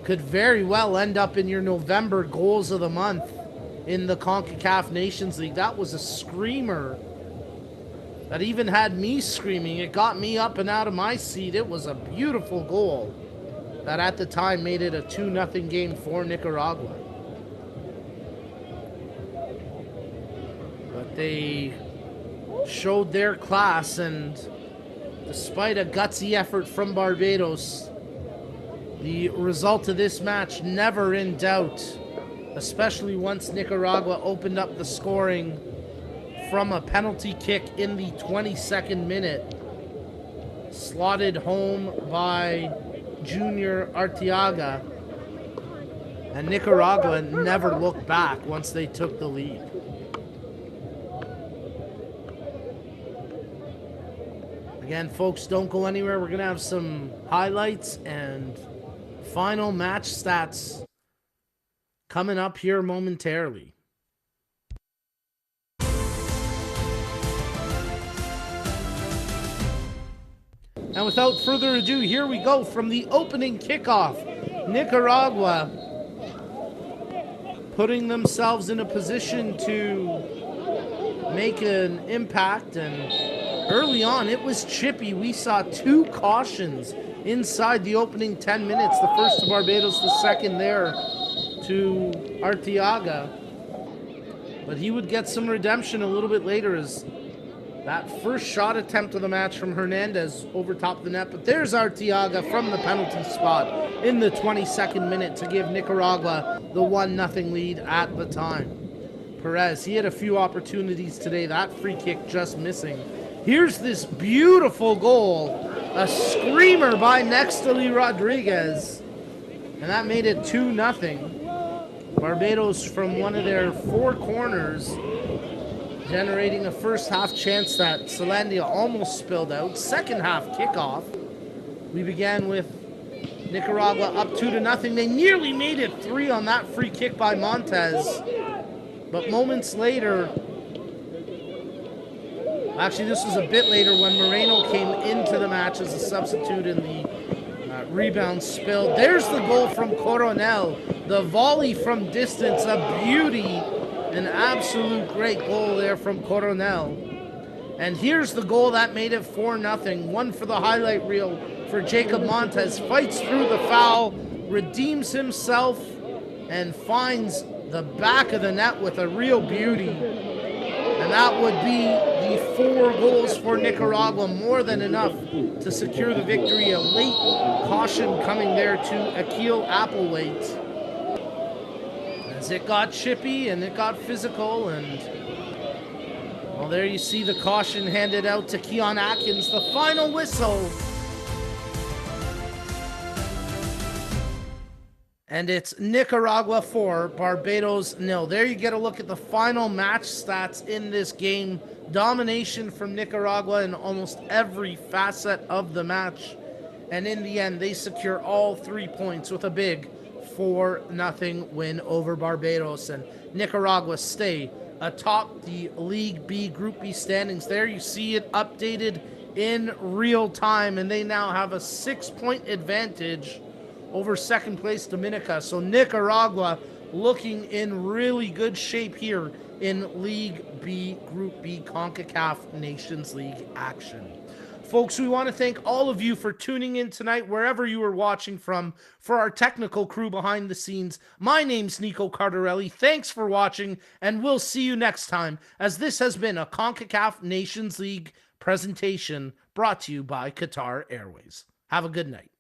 could very well end up in your November goals of the month in the CONCACAF Nations League. That was a screamer that even had me screaming. It got me up and out of my seat. It was a beautiful goal that at the time made it a 2-0 game for Nicaragua. But they showed their class, and despite a gutsy effort from Barbados, the result of this match never in doubt, especially once Nicaragua opened up the scoring from a penalty kick in the 22nd minute, slotted home by Junior Arteaga, and Nicaragua never looked back once they took the lead. Again, folks, don't go anywhere. We're going to have some highlights and final match stats coming up here momentarily. And without further ado, here we go from the opening kickoff. Nicaragua putting themselves in a position to make an impact, and early on it was chippy. We saw 2 cautions inside the opening 10 minutes. The first to Barbados, the second there to Arteaga. But he would get some redemption a little bit later, as that first shot attempt of the match from Hernandez over top of the net. But there's Arteaga from the penalty spot in the 22nd minute to give Nicaragua the 1-0 lead at the time. Perez, he had a few opportunities today. That free kick just missing. Here's this beautiful goal. A screamer by Nextly Rodriguez. And that made it 2-0. Barbados from one of their 4 corners, generating a first half chance that Salandia almost spilled out. Second half kickoff. We began with Nicaragua up 2-0. They nearly made it 3 on that free kick by Montez. But moments later, actually this was a bit later when Moreno came into the match as a substitute in the rebound spill. There's the goal from Coronel. The volley from distance, a beauty. An absolute great goal there from Coronel. And here's the goal that made it 4-0. One for the highlight reel for Jacob Montez. Fights through the foul, redeems himself, and finds the back of the net with a real beauty. And that would be the 4 goals for Nicaragua, more than enough to secure the victory. A late caution coming there to Akil Applewhite. As it got chippy and it got physical, and Well, there you see the caution handed out to Keon Atkins. The final whistle. And it's Nicaragua 4, Barbados 0. There you get a look at the final match stats in this game. Domination from Nicaragua in almost every facet of the match. And in the end, they secure all 3 points with a big 4-0 win over Barbados. And Nicaragua stay atop the League B Group B standings. There you see it updated in real time. And they now have a 6-point advantage over second place Dominica. So Nicaragua looking in really good shape here in League B, Group B, Concacaf Nations League action. Folks, we want to thank all of you for tuning in tonight, wherever you are watching from. For our technical crew behind the scenes, my name's Nico Cardarelli. Thanks for watching, and we'll see you next time, as this has been a Concacaf Nations League presentation brought to you by Qatar Airways. Have a good night.